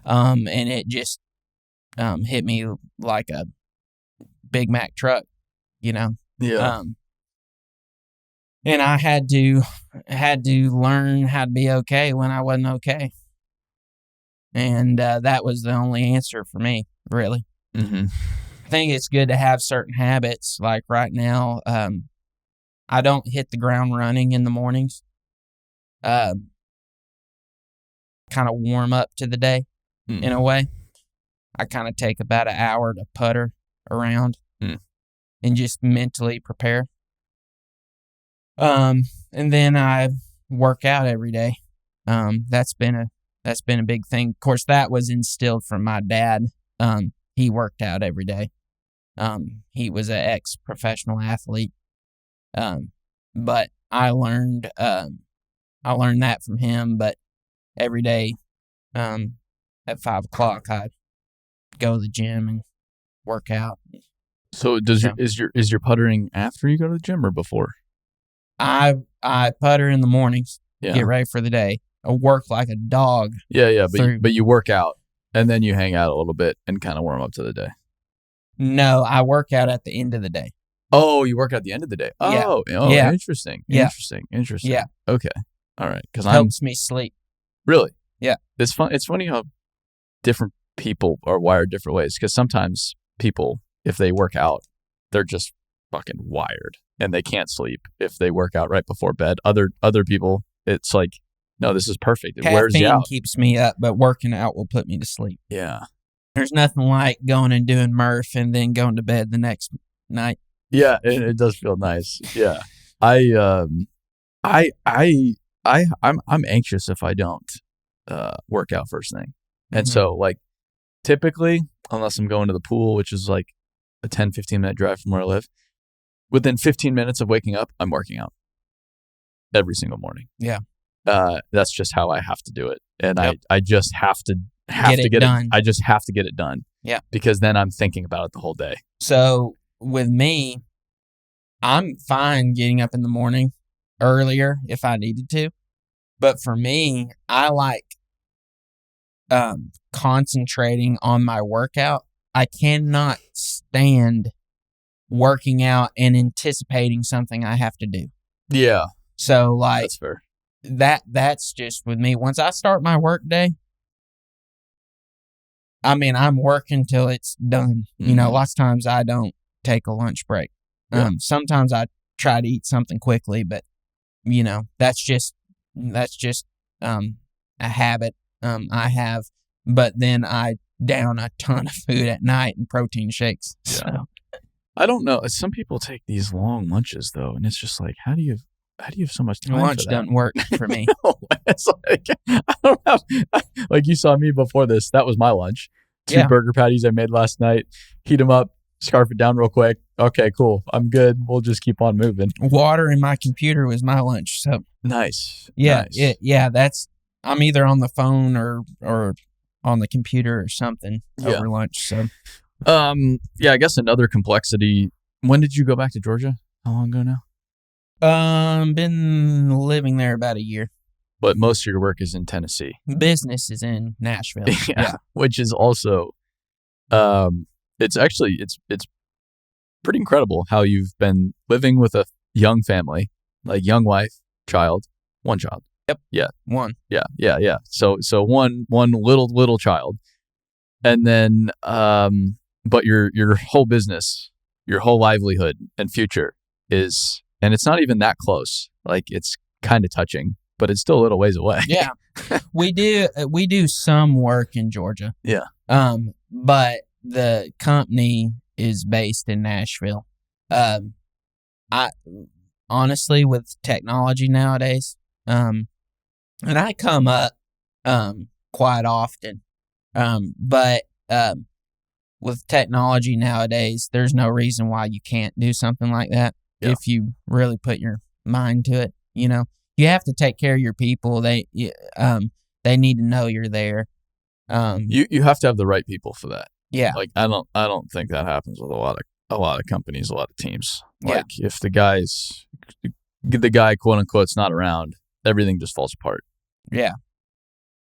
And it just hit me like a Big Mac truck, Yeah. And I had to learn how to be okay when I wasn't okay. And that was the only answer for me, really. I think it's good to have certain habits. Like right now, I don't hit the ground running in the mornings. Kind of warm up to the day in a way. I kind of take about an hour to putter around and just mentally prepare. And then I work out every day. That's been a big thing. Of course, that was instilled from my dad. He worked out every day. He was an ex-professional athlete. But I learned that from him. But every day, at 5 o'clock, I go to the gym and work out. So is your puttering after you go to the gym or before? I putter in the mornings, get ready for the day. I work like a dog. Yeah, but you work out and then you hang out a little bit and kind of warm up to the day. No, I work out at the end of the day. Oh, you work out at the end of the day. Oh, yeah. Interesting. Yeah. Interesting. Yeah. Okay. All right. Because helps me sleep. Really? Yeah. It's fun. It's funny how different people are wired different ways. Because sometimes people, if they work out, they're just fucking wired and they can't sleep if they work out right before bed. Other people, it's like, no, this is perfect. It wears you out. Caffeine keeps me up, but working out will put me to sleep. Yeah. There's nothing like going and doing Murph and then going to bed the next night. Yeah, it does feel nice. Yeah. I'm anxious if I don't work out first thing. And so like typically, unless I'm going to the pool, which is like a 10-15 minute drive from where I live, within 15 minutes of waking up, I'm working out every single morning. Yeah. That's just how I have to do it. And I just have to get it done. I just have to get it done. Yeah. Because then I'm thinking about it the whole day. So with me, I'm fine getting up in the morning earlier if I needed to. But for me, I like concentrating on my workout. I cannot stand working out and anticipating something I have to do. Yeah. So like that's fair. That's just with me. Once I start my work day, I mean, I'm working till it's done. You know, lots of times I don't take a lunch break. Yeah. Sometimes I try to eat something quickly, but you know, that's just a habit I have. But then I down a ton of food at night and protein shakes. Yeah. So I don't know. Some people take these long lunches though, and it's just like, how do you how do you have so much time Lunch for that? doesn't work for me. No, it's like, I don't have, like you saw me before this. That was my lunch. 2 burger patties I made last night. Heat them up, scarf it down real quick. Okay, cool. I'm good. We'll just keep on moving. Water in my computer was my lunch. So nice. Yeah, nice. I'm either on the phone or on the computer or something over lunch. So, I guess another complexity. When did you go back to Georgia? How long ago now? Been living there about a year. But most of your work is in Tennessee. Business is in Nashville. Yeah. Which is also, it's pretty incredible how you've been living with a young family, like young wife, child, one child. Yep. Yeah. One. Yeah. So one little child, and then but your whole business, your whole livelihood and future is, and it's not even that close. Like it's kind of touching, but it's still a little ways away. Yeah. we do some work in Georgia. Yeah. But the company is based in Nashville. I honestly, with technology nowadays, and I come up quite often, but with technology nowadays, there's no reason why you can't do something like that if you really put your mind to it. You know, you have to take care of your people. They need to know you're there. You have to have the right people for that. Yeah. Like I don't think that happens with a lot of companies, a lot of teams. Like if the guy quote unquote's not around, everything just falls apart. Yeah.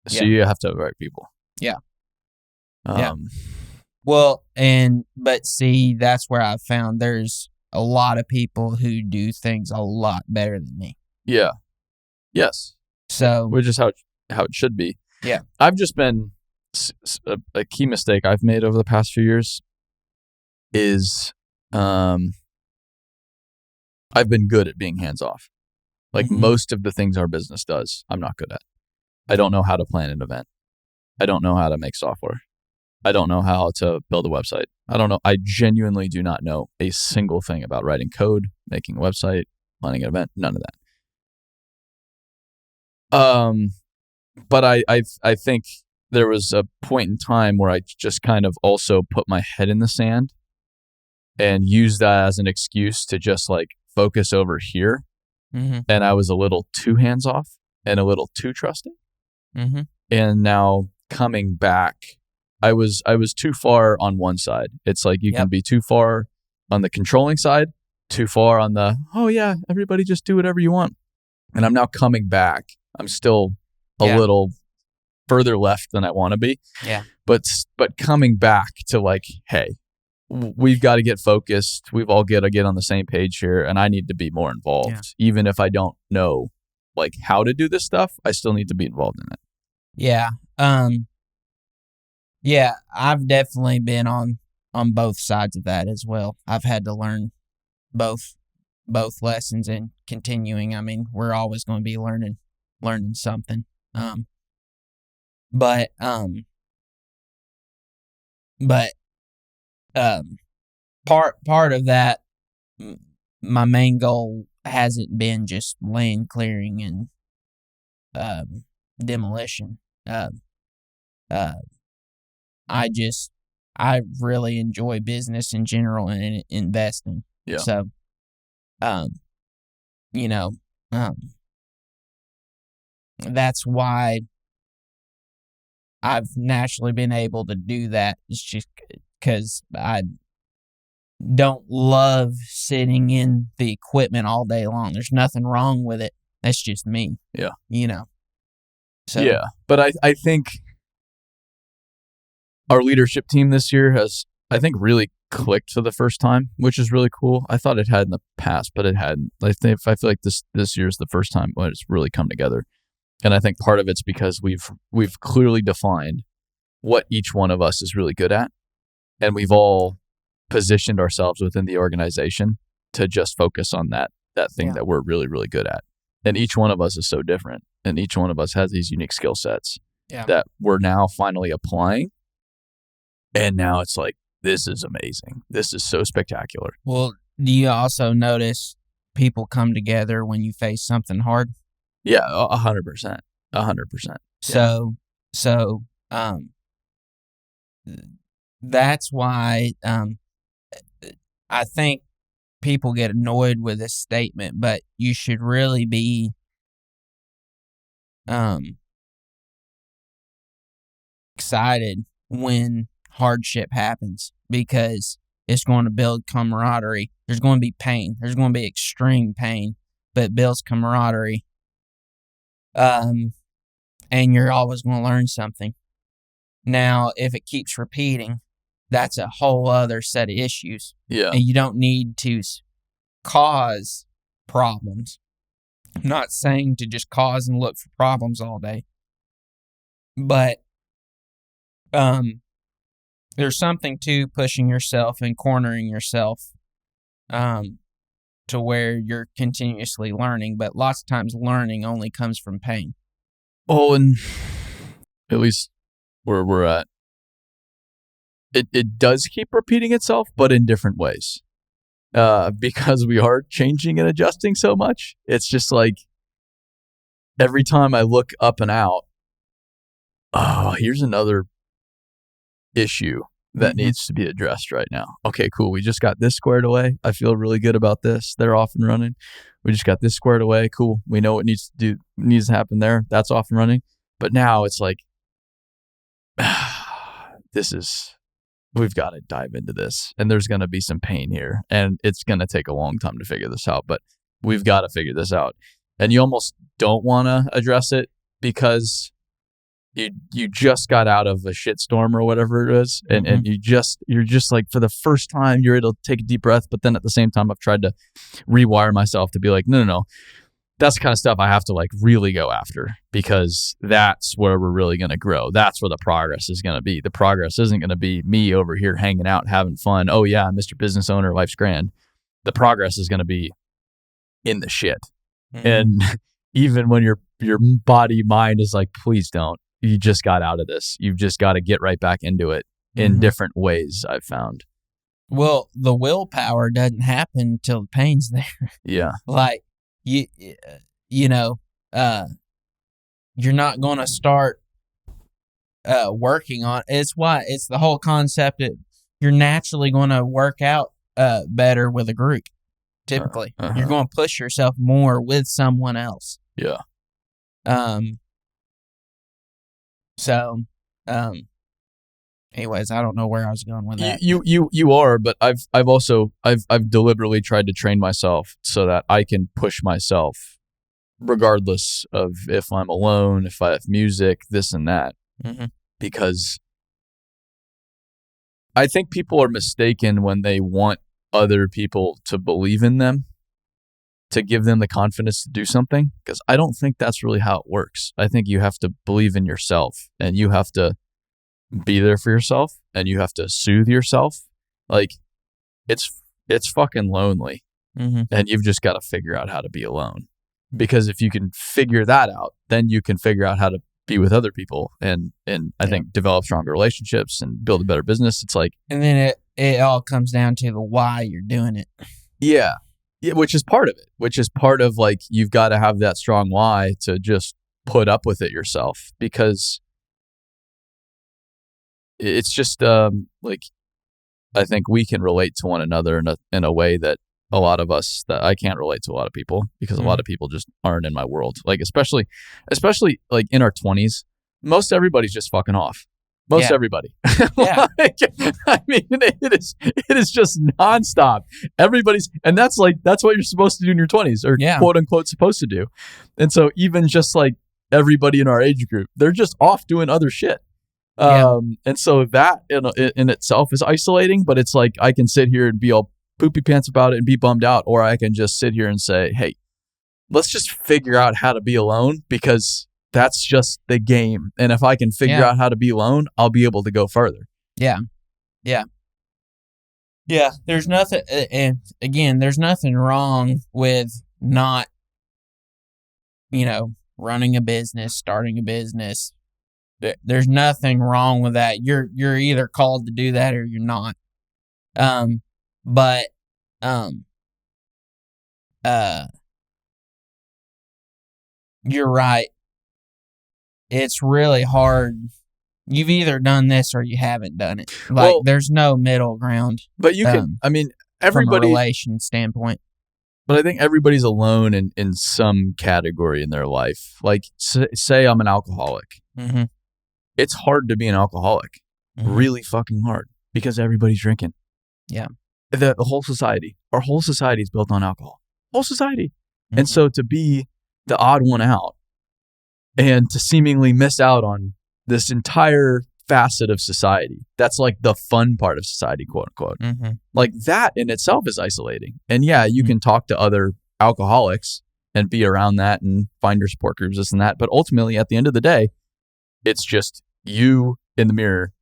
So you have to have the right people. Yeah. Well, but see, that's where I've found there's a lot of people who do things a lot better than me. Yeah. Yes. So, which is how it should be. Yeah. I've just been a key mistake I've made over the past few years is I've been good at being hands off. Like most of the things our business does, I'm not good at. I don't know how to plan an event. I don't know how to make software. I don't know how to build a website. I don't know. I genuinely do not know a single thing about writing code, making a website, planning an event. None of that. But I think there was a point in time where I just kind of also put my head in the sand and used that as an excuse to just like focus over here. Mm-hmm. And I was a little too hands off and a little too trusting. Mm-hmm. And now coming back, I was too far on one side. It's like you can be too far on the controlling side, too far on the, oh yeah, everybody just do whatever you want. And I'm now coming back. I'm still a little further left than I want to be. Yeah. But coming back to like, hey, we've got to get focused. We've all got to get on the same page here, and I need to be more involved. Yeah. Even if I don't know like how to do this stuff, I still need to be involved in it. Yeah. Yeah, I've definitely been on both sides of that as well. I've had to learn both lessons and continuing. I mean, we're always going to be learning something. But part of that, my main goal hasn't been just land clearing and demolition. I really enjoy business in general and investing. Yeah. So, that's why I've naturally been able to do that. It's just because I don't love sitting in the equipment all day long. There's nothing wrong with it. That's just me. Yeah. So yeah, but I think our leadership team this year has, I think, really clicked for the first time, which is really cool. I thought it had in the past, but it hadn't. I feel like this year is the first time when it's really come together. And I think part of it's because we've clearly defined what each one of us is really good at. And we've all positioned ourselves within the organization to just focus on that thing that we're really, really good at. And each one of us is so different. And each one of us has these unique skill sets that we're now finally applying. And now it's like, this is amazing. This is so spectacular. Well, do you also notice people come together when you face something hard. Yeah, 100%. 100%. So, that's why I think people get annoyed with this statement, but you should really be excited when hardship happens, because it's going to build camaraderie. There's going to be pain. There's going to be extreme pain, but it builds camaraderie. And you're always going to learn something. Now, if it keeps repeating, that's a whole other set of issues. Yeah. And you don't need to cause problems. I'm not saying to just cause and look for problems all day. But there's something to pushing yourself and cornering yourself to where you're continuously learning. But lots of times learning only comes from pain. Oh, and at least where we're at, it does keep repeating itself, but in different ways. Because we are changing and adjusting so much. It's just like every time I look up and out, oh, here's another issue that needs to be addressed right now. Okay, cool. We just got this squared away. I feel really good about this. They're off and running. We just got this squared away. Cool. We know what needs to happen there. That's off and running. But now it's like, we've got to dive into this, and there's going to be some pain here, and it's going to take a long time to figure this out, but we've got to figure this out. And you almost don't want to address it because you just got out of a shitstorm or whatever it is, and you're just like, for the first time, you're able to take a deep breath, but then at the same time, I've tried to rewire myself to be like, no. That's the kind of stuff I have to like really go after, because that's where we're really going to grow. That's where the progress is going to be. The progress isn't going to be me over here hanging out, having fun. Oh yeah, Mr. Business Owner, life's grand. The progress is going to be in the shit. And even when your body, mind is like, please don't. You just got out of this. You've just got to get right back into it in different ways, I've found. Well, the willpower doesn't happen till the pain's there. Yeah. Like, you know, you're not going to start working on it. It's the whole concept that you're naturally going to work out better with a group. Typically, you're going to push yourself more with someone else. Yeah. Anyways, I don't know where I was going with that. You are, but I've deliberately tried to train myself so that I can push myself regardless of if I'm alone, if I have music, this and that. Because I think people are mistaken when they want other people to believe in them, to give them the confidence to do something, because I don't think that's really how it works. I think you have to believe in yourself, and you have to be there for yourself, and you have to soothe yourself. Like, it's fucking lonely, and you've just got to figure out how to be alone. Because if you can figure that out, then you can figure out how to be with other people, and I think develop stronger relationships and build a better business. It's like, and then it all comes down to the why you're doing it. Yeah, which is part of it. Which is part of, like, you've got to have that strong why to just put up with it yourself, because it's just like, I think we can relate to one another in a way that a lot of us, that I can't relate to a lot of people, because a lot of people just aren't in my world. Like, especially like in our 20s, most everybody's just fucking off. Most everybody. Yeah. Like, I mean, it is just nonstop. Everybody's, and that's what you're supposed to do in your 20s, or quote unquote supposed to do. And so even just like everybody in our age group, they're just off doing other shit. And so that in itself is isolating, but it's like, I can sit here and be all poopy pants about it and be bummed out, or I can just sit here and say, hey, let's just figure out how to be alone, because that's just the game. And if I can figure out how to be alone, I'll be able to go further. Yeah. There's nothing, and again, there's nothing wrong with not, running a business, starting a business. There's nothing wrong with that. You're either called to do that or you're not. But you're right. It's really hard. You've either done this or you haven't done it. Like, there's no middle ground. But you can, I mean, everybody, from a relation standpoint. But I think everybody's alone in some category in their life. Like, say I'm an alcoholic. Mm-hmm. It's hard to be an alcoholic. Mm-hmm. Really fucking hard, because everybody's drinking. Yeah. The whole society, our whole society is built on alcohol. Whole society. Mm-hmm. And so to be the odd one out and to seemingly miss out on this entire facet of society, that's like the fun part of society, quote unquote. Mm-hmm. Like, that in itself is isolating. And yeah, you can talk to other alcoholics and be around that and find your support groups, this and that. But ultimately, at the end of the day, it's just you in the mirror.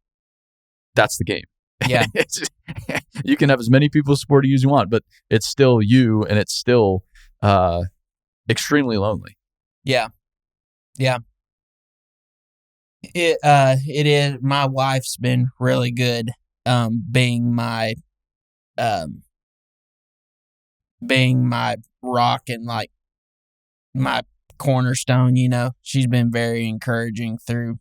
That's the game. Yeah. You can have as many people support you as you want, but it's still you, and it's still extremely lonely. Yeah. Yeah. It is. My wife's been really good, being my rock and like my cornerstone. You know, she's been very encouraging through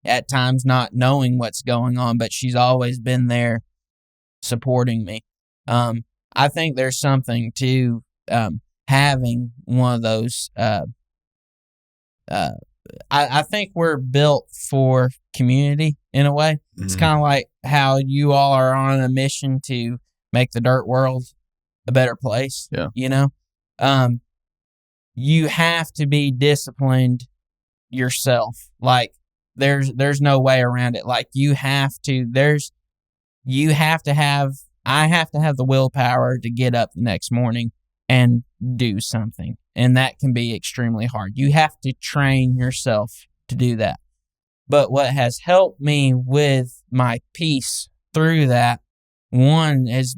at times not knowing what's going on, but she's always been there supporting me. I think there's something to having one of those. I think we're built for community in a way. Mm-hmm. It's kind of like how you all are on a mission to make the dirt world a better place. Yeah. You know, you have to be disciplined yourself. Like, there's no way around it. Like, I have to have the willpower to get up the next morning and do something. And that can be extremely hard. You have to train yourself to do that. But what has helped me with my peace through that, one, has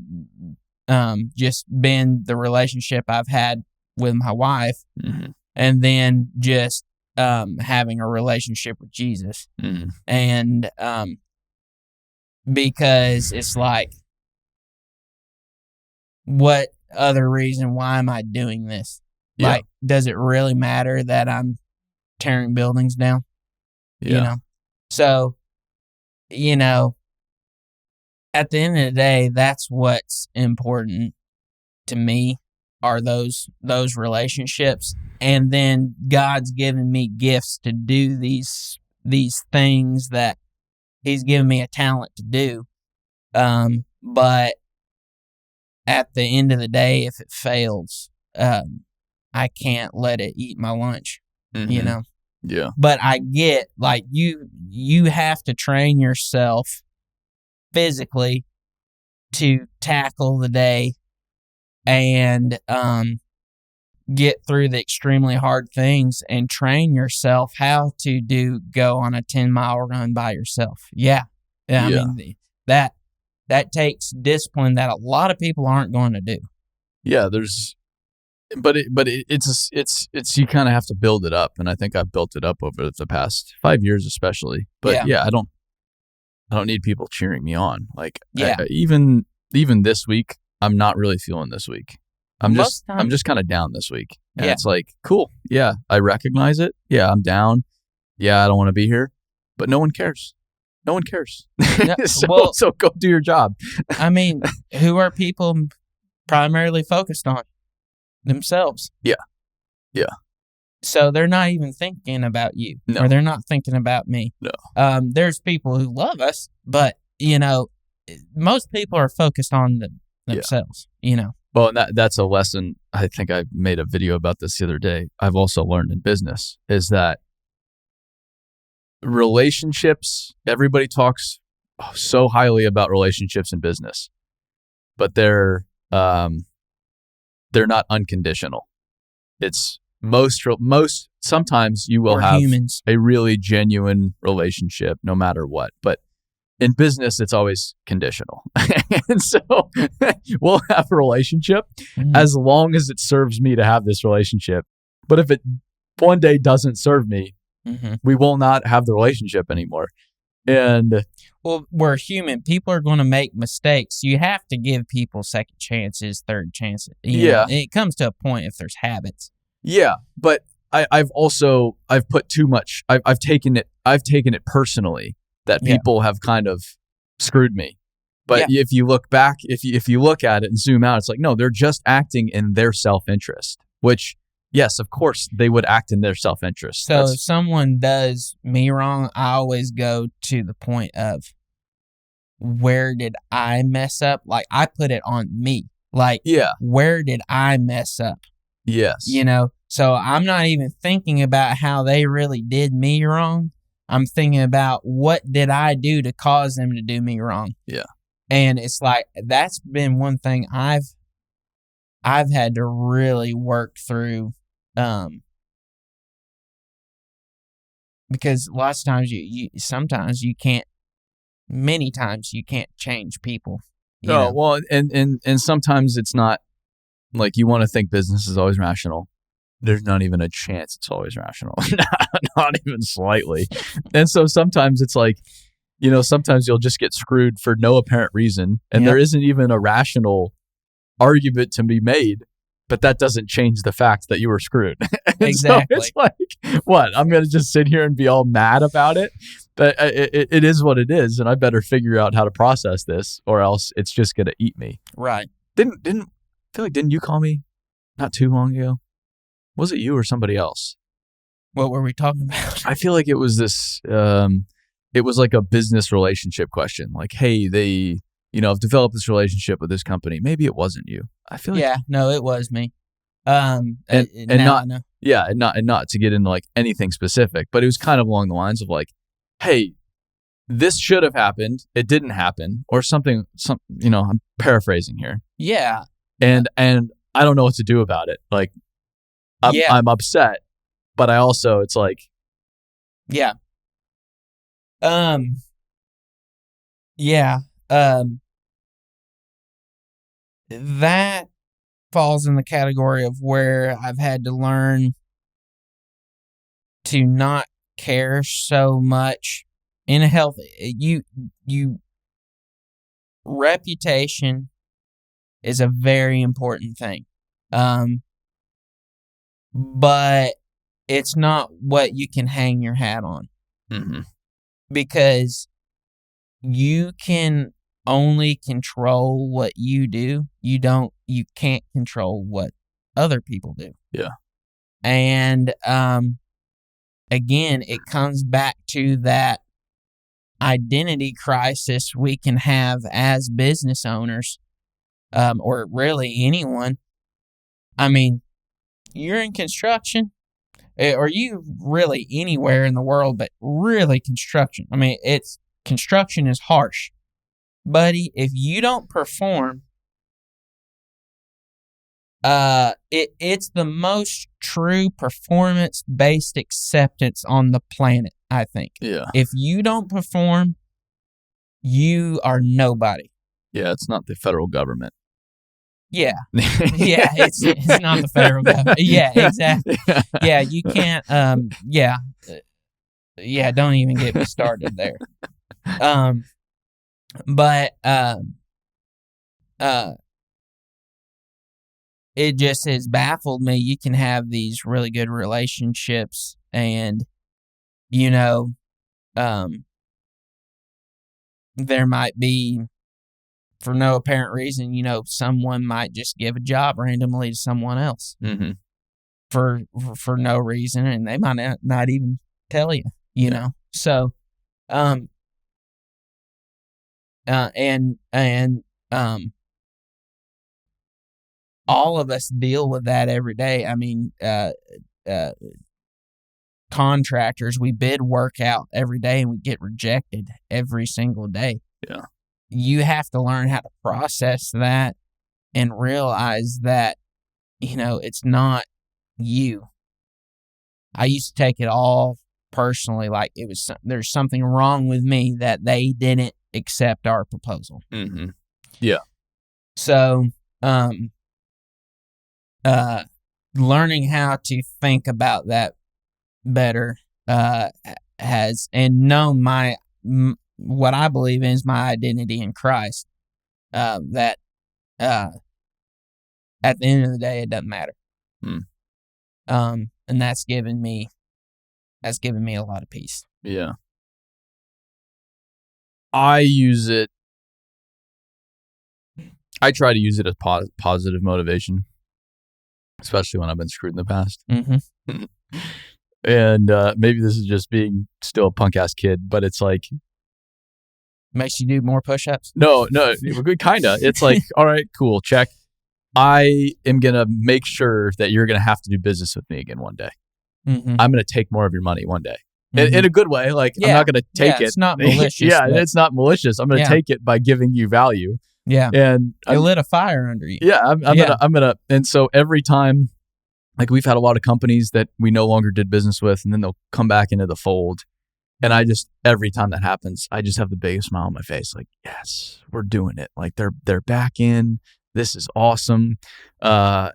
just been the relationship I've had with my wife. Mm-hmm. And then just having a relationship with Jesus. Mm-hmm. And because it's like, what other reason, why am I doing this? Yeah. Like, does it really matter that I'm tearing buildings down? Yeah. You know? So, you know, at the end of the day, that's what's important to me, are those relationships. And then God's given me gifts to do these things that He's given me a talent to do. But at the end of the day, if it fails, I can't let it eat my lunch, mm-hmm. you know? Yeah. But I get, like, you have to train yourself physically to tackle the day and get through the extremely hard things, and train yourself how to go on a 10-mile run by yourself. Yeah. I mean, that takes discipline that a lot of people aren't going to do. Yeah, it's you kind of have to build it up, and I think I've built it up over the past 5 years, especially. But I don't need people cheering me on. Like, even this week, I'm not really feeling this week. I'm just kind of down this week, and it's like, cool. Yeah, I recognize it. Yeah, I'm down. Yeah, I don't want to be here, but no one cares. No one cares. Yeah, so go do your job. I mean, who are people primarily focused on? Themselves. Yeah. So they're not even thinking about you, or they're not thinking about me. No. There's people who love us, but, you know, most people are focused on themselves, you know. Well, and that's a lesson. I think I made a video about this the other day. I've also learned in business is that relationships, everybody talks so highly about relationships in business, but they're not unconditional. It's sometimes you will have humans. A really genuine relationship no matter what, but in business, it's always conditional. And so we'll have a relationship as long as it serves me to have this relationship. But if it one day doesn't serve me, we will not have the relationship anymore. And well, we're human. People are going to make mistakes. You have to give people second chances, third chances. You know, it comes to a point if there's habits. Yeah, but I've put too much. I've taken it personally that people have kind of screwed me. But if you look back, if you look at it and zoom out, it's like, no, they're just acting in their self-interest, which, yes, of course, they would act in their self-interest. So if someone does me wrong, I always go to the point of, where did I mess up? Like, I put it on me. Like, where did I mess up? Yes. You know, so I'm not even thinking about how they really did me wrong. I'm thinking about, what did I do to cause them to do me wrong? Yeah. And it's like, that's been one thing I've had to really work through, because lots of times many times you can't change people. No, well, and sometimes it's not like you want to think business is always rational. There's not even a chance it's always rational, not even slightly. And so sometimes it's like, you know, sometimes you'll just get screwed for no apparent reason, and there isn't even a rational argument to be made, but that doesn't change the fact that you were screwed. Exactly. So it's like, what? I'm going to just sit here and be all mad about it? But it is what it is, and I better figure out how to process this, or else it's just going to eat me. Right. Didn't you call me not too long ago? Was it you or somebody else? What were we talking about? I feel like it was this. It was like a business relationship question. Like, hey, they, have developed this relationship with this company. Maybe it wasn't you. I feel like no, it was me. And not to get into like anything specific, but it was kind of along the lines of like, hey, this should have happened. It didn't happen, or something. I'm paraphrasing here. Yeah. And I don't know what to do about it. Like, I'm upset, but I also, it's like, yeah. That falls in the category of where I've had to learn to not care so much in a healthy, reputation is a very important thing. But it's not what you can hang your hat on. Mm-hmm. Because you can only control what you do. You can't control what other people do. Yeah. And again, it comes back to that identity crisis we can have as business owners, or really anyone. I mean, you're in construction, or you really anywhere in the world, but really construction. I mean, construction is harsh. Buddy, if you don't perform, it's the most true performance-based acceptance on the planet, I think. Yeah. If you don't perform, you are nobody. Yeah, it's not the federal government. Yeah. Yeah, it's not the federal government. Yeah, exactly. Yeah, you can't, don't even get me started there. But it just has baffled me. You can have these really good relationships and, there might be, for no apparent reason, someone might just give a job randomly to someone else for no reason, and they might not even tell you, know. So, all of us deal with that every day. I mean, contractors, we bid work out every day and we get rejected every single day. Yeah. You have to learn how to process that and realize that, it's not you. I used to take it all personally, like there's something wrong with me that they didn't accept our proposal. Mm-hmm. Yeah. So, learning how to think about that better, and know my what I believe in is my identity in Christ. That at the end of the day, it doesn't matter. And that's given me a lot of peace. Yeah. I try to use it as positive motivation, especially when I've been screwed in the past. Mm-hmm. And maybe this is just being still a punk ass kid, but it's like, makes you do more push-ups? No, kind of. It's like, all right, cool, check. I am going to make sure that you're going to have to do business with me again one day. Mm-hmm. I'm going to take more of your money one day. Mm-hmm. In a good way. Like, I'm not going to take it. It's not malicious. It's not malicious. I'm going to take it by giving you value. Yeah. And it lit a fire under you. Yeah. I'm going to, and so every time, like, we've had a lot of companies that we no longer did business with, and then they'll come back into the fold. And every time that happens, I just have the biggest smile on my face. Like, yes, we're doing it. Like, they're back in. This is awesome. And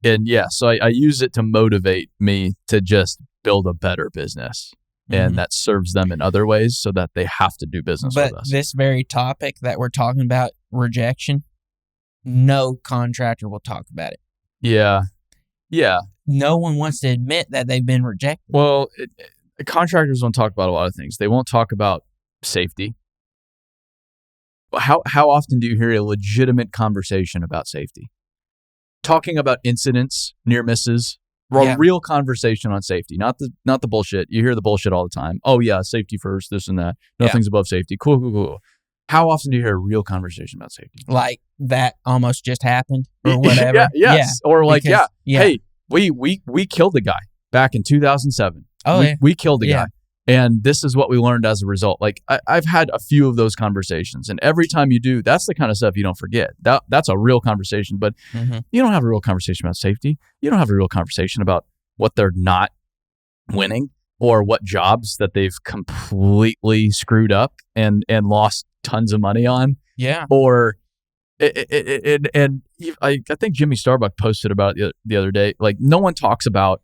yeah, so I use it to motivate me to just build a better business. And that serves them in other ways so that they have to do business with us. But this very topic that we're talking about, rejection, no contractor will talk about it. Yeah. Yeah. No one wants to admit that they've been rejected. Well, contractors won't talk about a lot of things. They won't talk about safety. How often do you hear a legitimate conversation about safety? Talking about incidents, near misses, a real conversation on safety, not the bullshit. You hear the bullshit all the time. Oh yeah, safety first, this and that. Nothing's above safety. Cool. How often do you hear a real conversation about safety? Like that almost just happened or whatever. Yes. Or like, hey, we killed a guy back in 2007. We killed a guy. And this is what we learned as a result. Like, I've had a few of those conversations, and every time you do, that's the kind of stuff you don't forget. That's a real conversation, but you don't have a real conversation about safety. You don't have a real conversation about what they're not winning or what jobs that they've completely screwed up and lost tons of money on. Yeah. Or and I think Jimmy Starbuck posted about it the other day. Like, no one talks about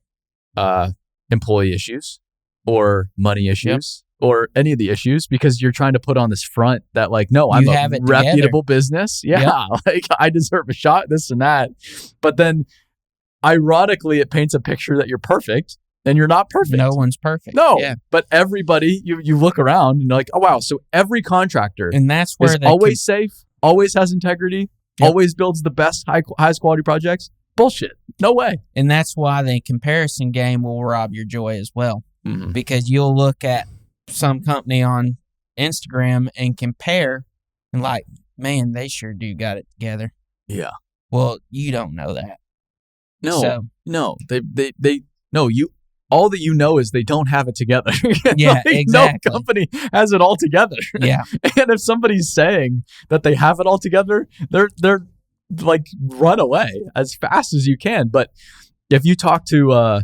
employee issues or money issues or any of the issues because you're trying to put on this front that, like, no, I'm a reputable business. Yeah. Like, I deserve a shot, this and that. But then ironically, it paints a picture that you're perfect and you're not perfect. No one's perfect. No. Yeah. But everybody, you look around and you're like, oh, wow. So every contractor and that's where is always safe, always has integrity, always builds the best, highest quality projects. Bullshit. No way. And that's why the comparison game will rob your joy as well. Because you'll look at some company on Instagram and compare and like, man, they sure do got it together. Yeah. Well, you don't know that. No, all that you know is they don't have it together. Yeah, like, exactly. No company has it all together. Yeah. And if somebody's saying that they have it all together, they're like, run away as fast as you can. But if you talk to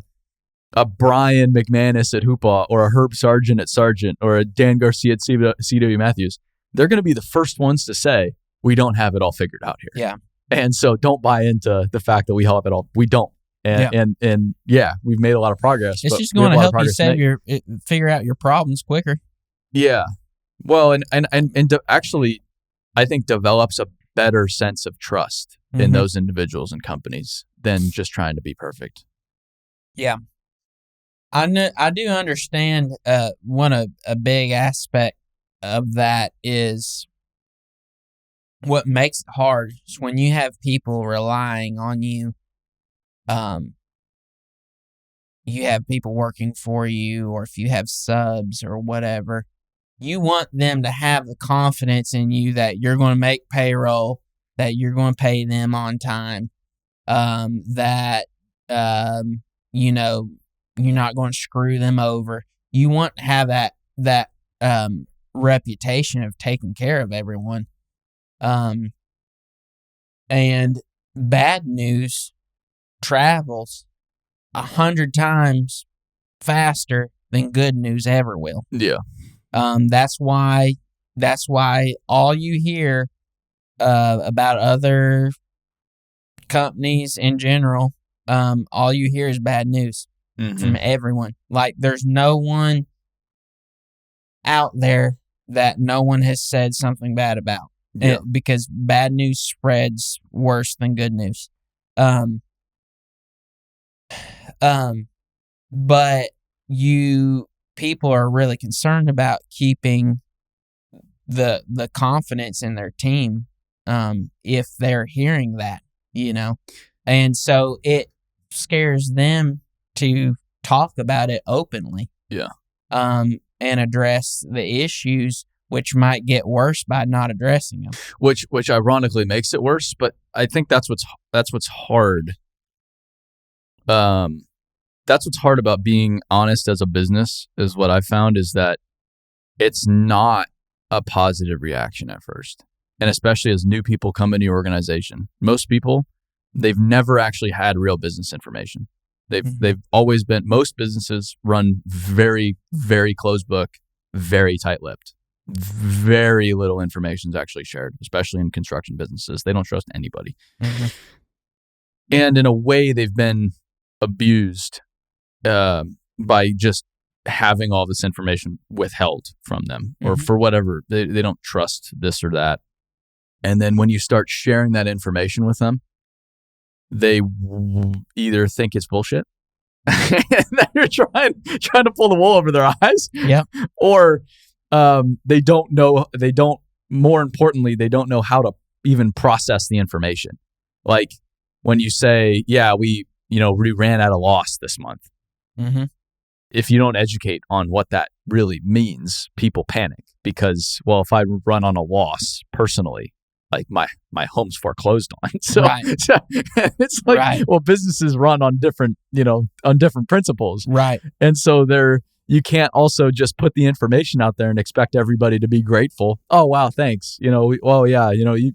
a Brian McManus at Hoopaw or a Herb Sargent at Sargent or a Dan Garcia at CW Matthews, they're going to be the first ones to say, we don't have it all figured out here. Yeah. And so don't buy into the fact that we have it all. We don't. And we've made a lot of progress. It's just going to help you figure out your problems quicker. Yeah. Well, and actually, I think develops a better sense of trust in those individuals and companies than just trying to be perfect. Yeah. I do understand a big aspect of that is what makes it hard is when you have people relying on you. You have people working for you, or if you have subs or whatever, you want them to have the confidence in you that you're going to make payroll, that you're going to pay them on time, that you're not going to screw them over. You want to have that reputation of taking care of everyone. And bad news travels 100 times faster than good news ever will. Yeah. That's why all you hear about other companies in general, all you hear is bad news. From everyone. Like, there's no one out there that no one has said something bad about. Yeah. Because bad news spreads worse than good news. But people are really concerned about keeping the confidence in their team, if they're hearing that, and so it scares them to talk about it openly. Yeah. And address the issues, which might get worse by not addressing them. Which ironically makes it worse, but I think that's what's hard. That's what's hard about being honest as a business, is what I found, is that it's not a positive reaction at first. And especially as new people come into your organization. Most people, they've never actually had real business information. They've always been, most businesses run very, very closed book, very tight-lipped. Very little information is actually shared, especially in construction businesses. They don't trust anybody. Mm-hmm. And in a way, they've been abused by just having all this information withheld from them, or for whatever. They don't trust this or that. And then when you start sharing that information with them, they either think it's bullshit and that you're trying to pull the wool over their eyes, or they don't know. More importantly, they don't know how to even process the information. Like when you say, "Yeah, we ran at a loss this month." Mm-hmm. If you don't educate on what that really means, people panic because, well, if I run on a loss personally, like my home's foreclosed on. So, so it's like, well, businesses run on different, on different principles. Right. And so you can't also just put the information out there and expect everybody to be grateful. Oh, wow, thanks. You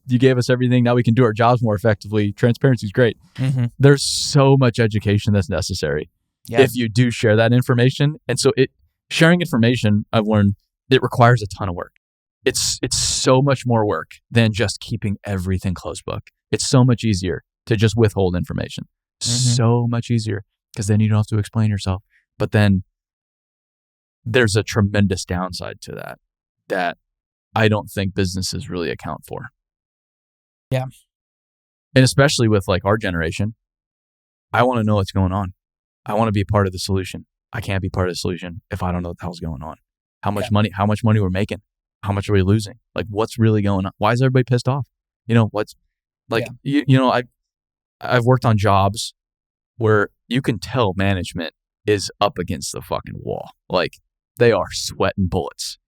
gave us everything. Now we can do our jobs more effectively. Transparency is great. Mm-hmm. There's so much education that's necessary if you do share that information. And so sharing information, I've learned, it requires a ton of work. It's so much more work than just keeping everything closed book. It's so much easier to just withhold information. So much easier, because then you don't have to explain yourself. But then there's a tremendous downside to that I don't think businesses really account for. Yeah. And especially with like our generation, I want to know what's going on. I want to be part of the solution. I can't be part of the solution if I don't know what the hell's going on. How much money we're making. How much are we losing? Like, what's really going on? Why is everybody pissed off? What's like, I've worked on jobs where you can tell management is up against the fucking wall. Like, they are sweating bullets,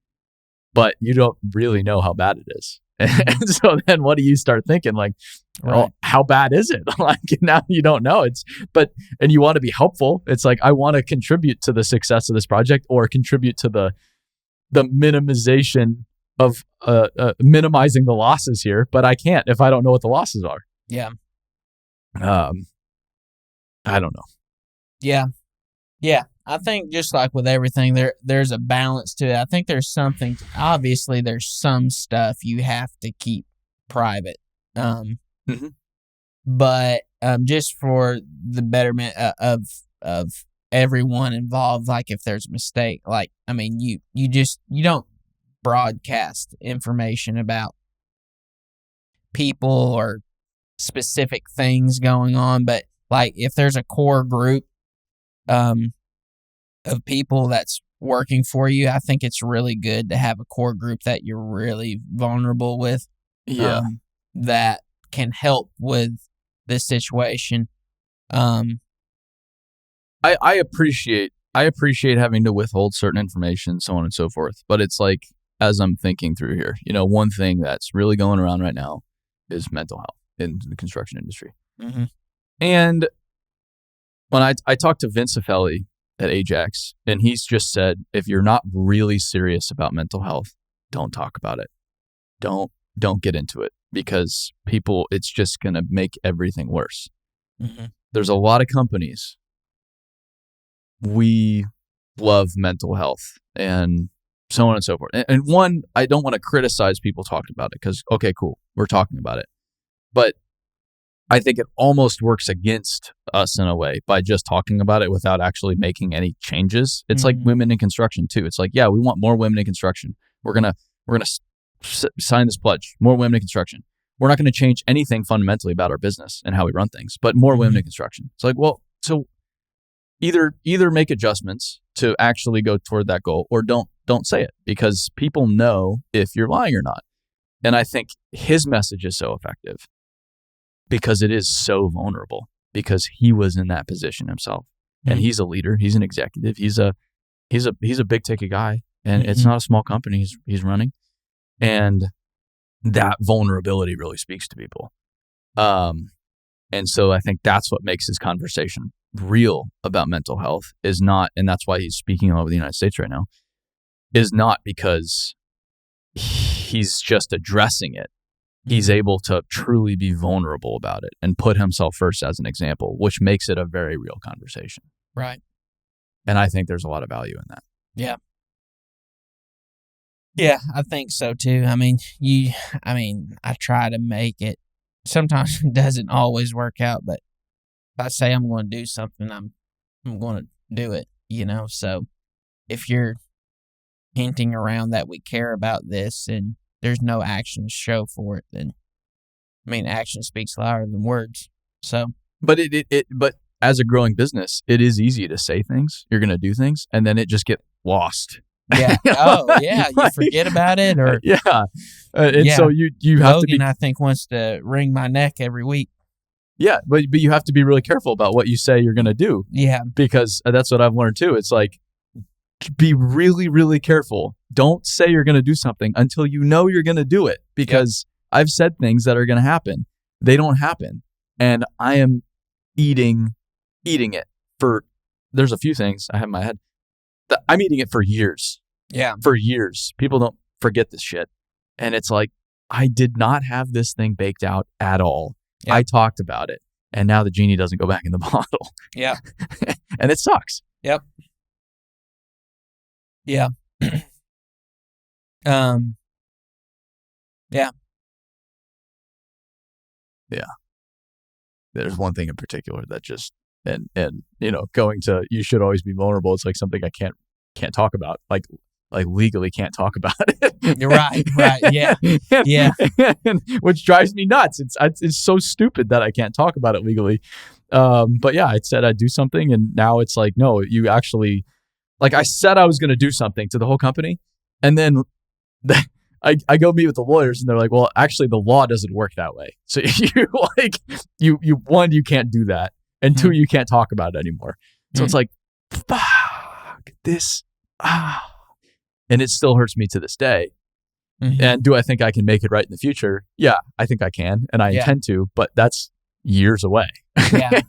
but you don't really know how bad it is. And so then what do you start thinking? Like, well, how bad is it? Like, now you don't know. And you want to be helpful. It's like, I want to contribute to the success of this project, or contribute to the minimization of minimizing the losses here, but I can't if I don't know what the losses are. Yeah. I don't know. Yeah. Yeah. I think just like with everything, there's a balance to it. I think there's something, obviously there's some stuff you have to keep private. But just for the betterment of everyone involved, like if there's a mistake, like, I mean, you don't broadcast information about people or specific things going on, but like if there's a core group of people that's working for you, I think it's really good to have a core group that you're really vulnerable with, that can help with this situation. I appreciate having to withhold certain information, so on and so forth. But it's like, as I'm thinking through here, one thing that's really going around right now is mental health in the construction industry. Mm-hmm. And when I talked to Vince Affelli at Ajax, and he's just said, if you're not really serious about mental health, don't talk about it. Don't get into it, because it's just going to make everything worse. Mm-hmm. There's a lot of companies. We love mental health and so on and so forth. And one, I don't want to criticize people talking about it, because, okay, cool, we're talking about it. But I think it almost works against us in a way by just talking about it without actually making any changes. It's like women in construction too. It's like, yeah, we want more women in construction. We're going to We're going to sign this pledge. More women in construction. We're not going to change anything fundamentally about our business and how we run things, but more women in construction. It's like, well, so either make adjustments to actually go toward that goal, or don't say it, because people know if you're lying or not. And I think his message is so effective because it is so vulnerable, because he was in that position himself, and he's a leader. He's an executive. He's a big ticket guy, and it's not a small company he's running. And that vulnerability really speaks to people. And so I think that's what makes his conversation real about mental health, is not, and that's why he's speaking all over the United States right now, is not because he's just addressing it. He's able to truly be vulnerable about it and put himself first as an example, which makes it a very real conversation. Right. And I think there's a lot of value in that. Yeah. Yeah, I think so too. I mean, I try to make it. Sometimes it doesn't always work out, but if I say I'm going to do something, I'm going to do it, So if you're hinting around that we care about this and there's no action to show for it, then, action speaks louder than words. So, but but as a growing business, it is easy to say things, you're going to do things, and then it just get lost. Yeah. Oh, yeah. You forget about it, or yeah. So you have Logan, to be. I think, wants to wring my neck every week. Yeah, but you have to be really careful about what you say you're going to do. Yeah, because that's what I've learned too. It's like, be really, really careful. Don't say you're going to do something until you know you're going to do it, because I've said things that are going to happen. They don't happen, and I am eating it for. There's a few things I have in my head. I'm eating it for years. Yeah. For years. People don't forget this shit. And it's like, I did not have this thing baked out at all. Yep. I talked about it. And now the genie doesn't go back in the bottle. Yeah. And it sucks. Yep. Yeah. Yeah. Yeah. There's one thing in particular that just, and going to, you should always be vulnerable. It's like something I can't talk about, like legally can't talk about it. You're right. Yeah. Yeah. Which drives me nuts. It's so stupid that I can't talk about it legally. But yeah, I said I'd do something, and now it's like, no, you actually, like, I said I was going to do something to the whole company, and then I go meet with the lawyers, and they're like, well, actually the law doesn't work that way. So you can't do that. And two, you can't talk about it anymore. So it's like, fuck this. And it still hurts me to this day. Mm-hmm. And do I think I can make it right in the future? Yeah, I think I can. And I intend to, but that's years away. Yeah.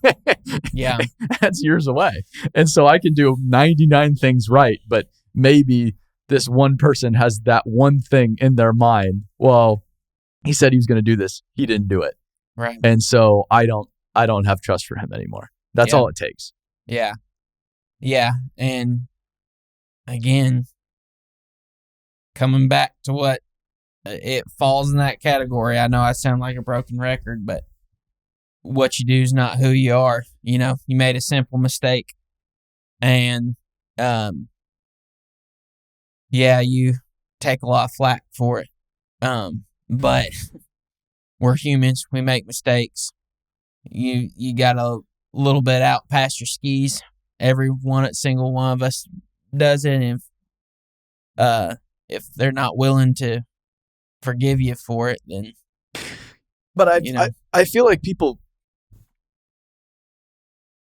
Yeah. That's years away. And so I can do 99 things right, but maybe this one person has that one thing in their mind. Well, he said he was going to do this. He didn't do it. Right. And so I don't have trust for him anymore. That's all it takes. Yeah. Yeah. And again, coming back to what it falls in that category. I know I sound like a broken record, but what you do is not who you are. You made a simple mistake, and you take a lot of flack for it. But we're humans. We make mistakes. You got a little bit out past your skis. Single one of us does it. And if they're not willing to forgive you for it, then. But I feel like people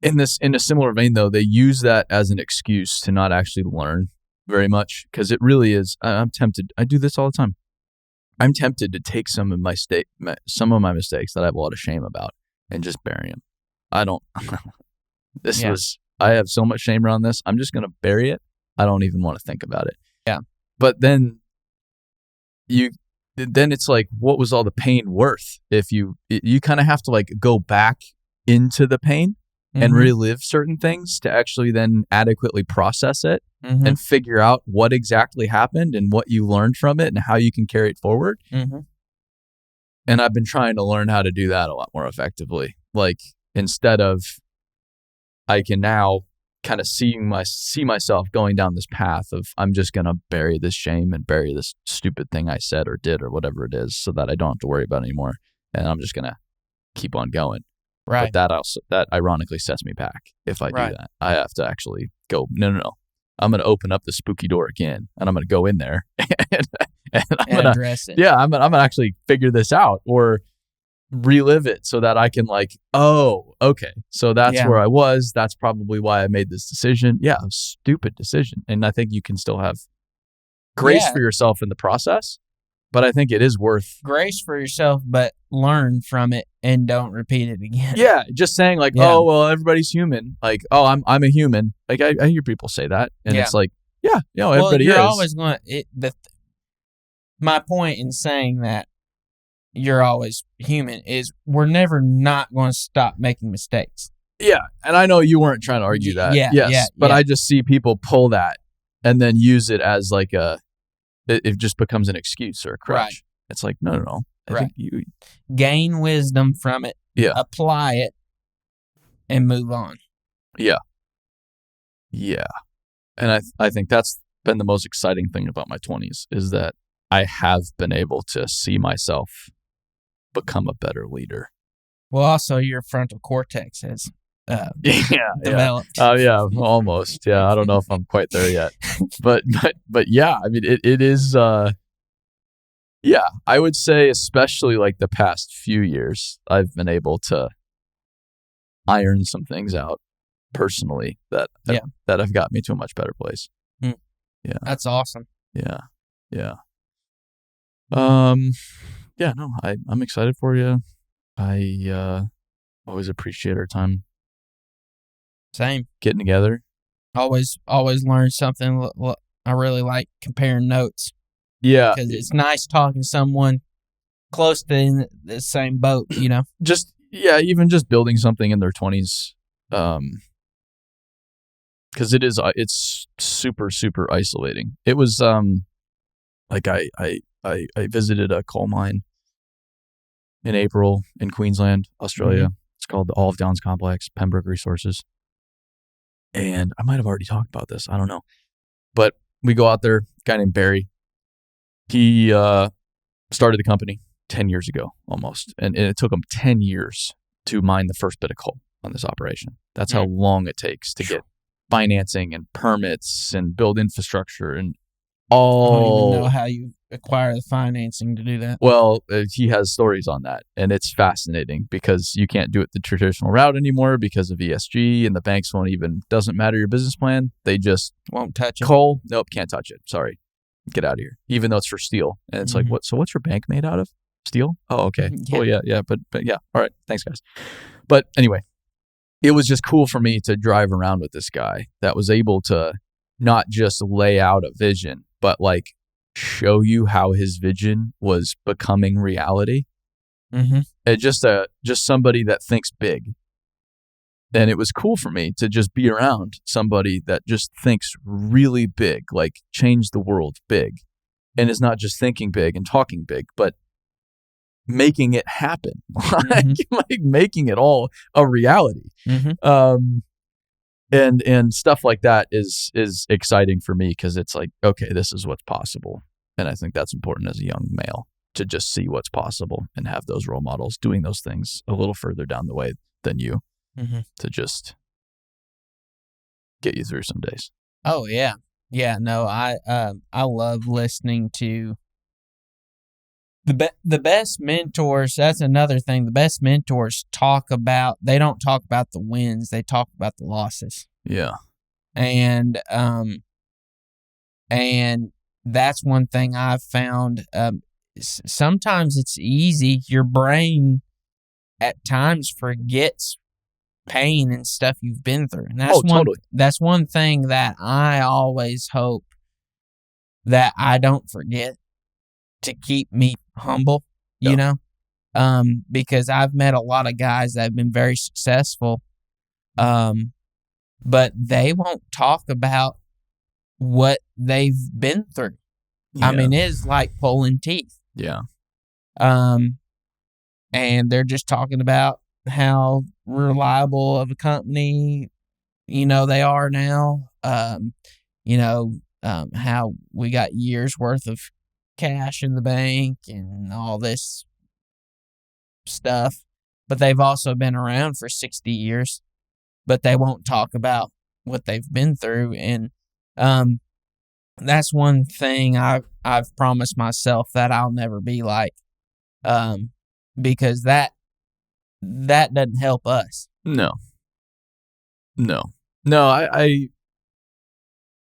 in a similar vein, though, they use that as an excuse to not actually learn very much, because it really is. I'm tempted. I do this all the time. I'm tempted to take some of my mistakes that I have a lot of shame about and just bury them. I don't. I have so much shame around this. I'm just going to bury it. I don't even want to think about it. Yeah. But then it's like, what was all the pain worth? If you kind of have to like go back into the pain and relive certain things to actually then adequately process it and figure out what exactly happened and what you learned from it and how you can carry it forward. And I've been trying to learn how to do that a lot more effectively. Like, instead of, I can now kind of see myself going down this path of I'm just going to bury this shame and bury this stupid thing I said or did or whatever it is so that I don't have to worry about it anymore. And I'm just going to keep on going. Right. But that ironically sets me back if I do that. I have to actually go, no. I'm going to open up the spooky door again and I'm going to go in there and I'm going to address it. Yeah, I'm going to actually figure this out or relive it so that I can oh, okay. So that's where I was. That's probably why I made this decision. Yeah, a stupid decision. And I think you can still have grace for yourself in the process, but I think it is worth grace for yourself, but learn from it and don't repeat it again. Yeah, just saying oh, well, everybody's human. Oh, I'm a human. I hear people say that, and it's everybody you're is. Always going. My point in saying that you're always human is we're never not going to stop making mistakes. Yeah, and I know you weren't trying to argue that. Yes, but I just see people pull that and then use it as it just becomes an excuse or a crutch. Right. It's no. I think you gain wisdom from it. Yeah. Apply it and move on. Yeah. Yeah. And I think that's been the most exciting thing about my 20s is that I have been able to see myself become a better leader. Well, also your frontal cortex has developed. Yeah, almost. Yeah, I don't know if I'm quite there yet, but yeah, I mean, it is. Yeah, I would say especially the past few years, I've been able to iron some things out personally that have got me to a much better place. Mm. Yeah, that's awesome. Yeah. Yeah, no, I'm excited for you. I always appreciate our time. Same. Getting together. Always learn something. I really like comparing notes. Yeah. Because it's nice talking to someone close to in the same boat, Even just building something in their 20s. Because it's super, super isolating. It was, I visited a coal mine in April in Queensland, Australia. Mm-hmm. It's called the Olive Downs Complex, Pembroke Resources. And I might have already talked about this. I don't know. But we go out there, a guy named Barry. He started the company 10 years ago almost. And it took him 10 years to mine the first bit of coal on this operation. That's how long it takes to get financing and permits and build infrastructure and all. I don't even know how you acquire the financing to do that. Well, he has stories on that, and it's fascinating because you can't do it the traditional route anymore because of ESG, and the banks doesn't matter your business plan. They just won't touch it. Coal, nope, can't touch it. Sorry, get out of here. Even though it's for steel, and it's what? So what's your bank made out of? Steel? Oh, okay. Yeah. Oh, yeah, but yeah. All right, thanks, guys. But anyway, it was just cool for me to drive around with this guy that was able to not just lay out a vision, but show you how his vision was becoming reality. Mm-hmm. And just somebody that thinks big. And it was cool for me to just be around somebody that just thinks really big, change the world big. And is not just thinking big and talking big, but making it happen, making it all a reality. Mm-hmm. And stuff like that is exciting for me because it's okay, this is what's possible. And I think that's important as a young male to just see what's possible and have those role models doing those things a little further down the way than you to just get you through some days. Oh, yeah. Yeah, no, I love listening to the best mentors. That's another thing. The best mentors they don't talk about the wins. They talk about the losses. Yeah. And that's one thing I've found. Sometimes it's easy. Your brain at times forgets pain and stuff you've been through. And that's one thing that I always hope that I don't forget to keep me humble, because I've met a lot of guys that have been very successful, but they won't talk about what they've been through. Yeah. I mean, it's like pulling teeth. Yeah. And they're just talking about how reliable of a company they are now. How we got years worth of cash in the bank and all this stuff, but they've also been around for 60 years, but they won't talk about what they've been through. And that's one thing I've promised myself that I'll never be like, because that doesn't help us. No.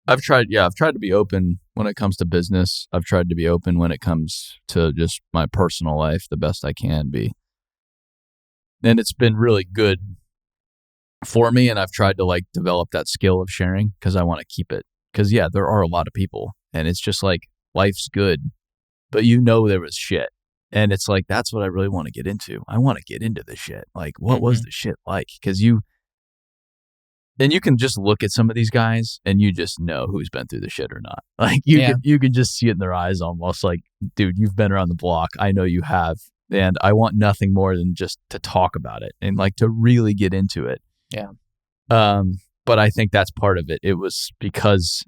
I've tried to be open when it comes to business. I've tried to be open when it comes to just my personal life the best I can be. And it's been really good for me, and I've tried to like develop that skill of sharing because I want to keep it. Because there are a lot of people, and it's just like life's good, but there was shit. And it's like, that's what I really want to get into. I want to get into the shit. Like, what was the shit like? Because you can just look at some of these guys and you just know who's been through the shit or not. Like you can just see it in their eyes almost like, dude, you've been around the block. I know you have. And I want nothing more than just to talk about it and like to really get into it. Yeah. But I think that's part of it. It was because,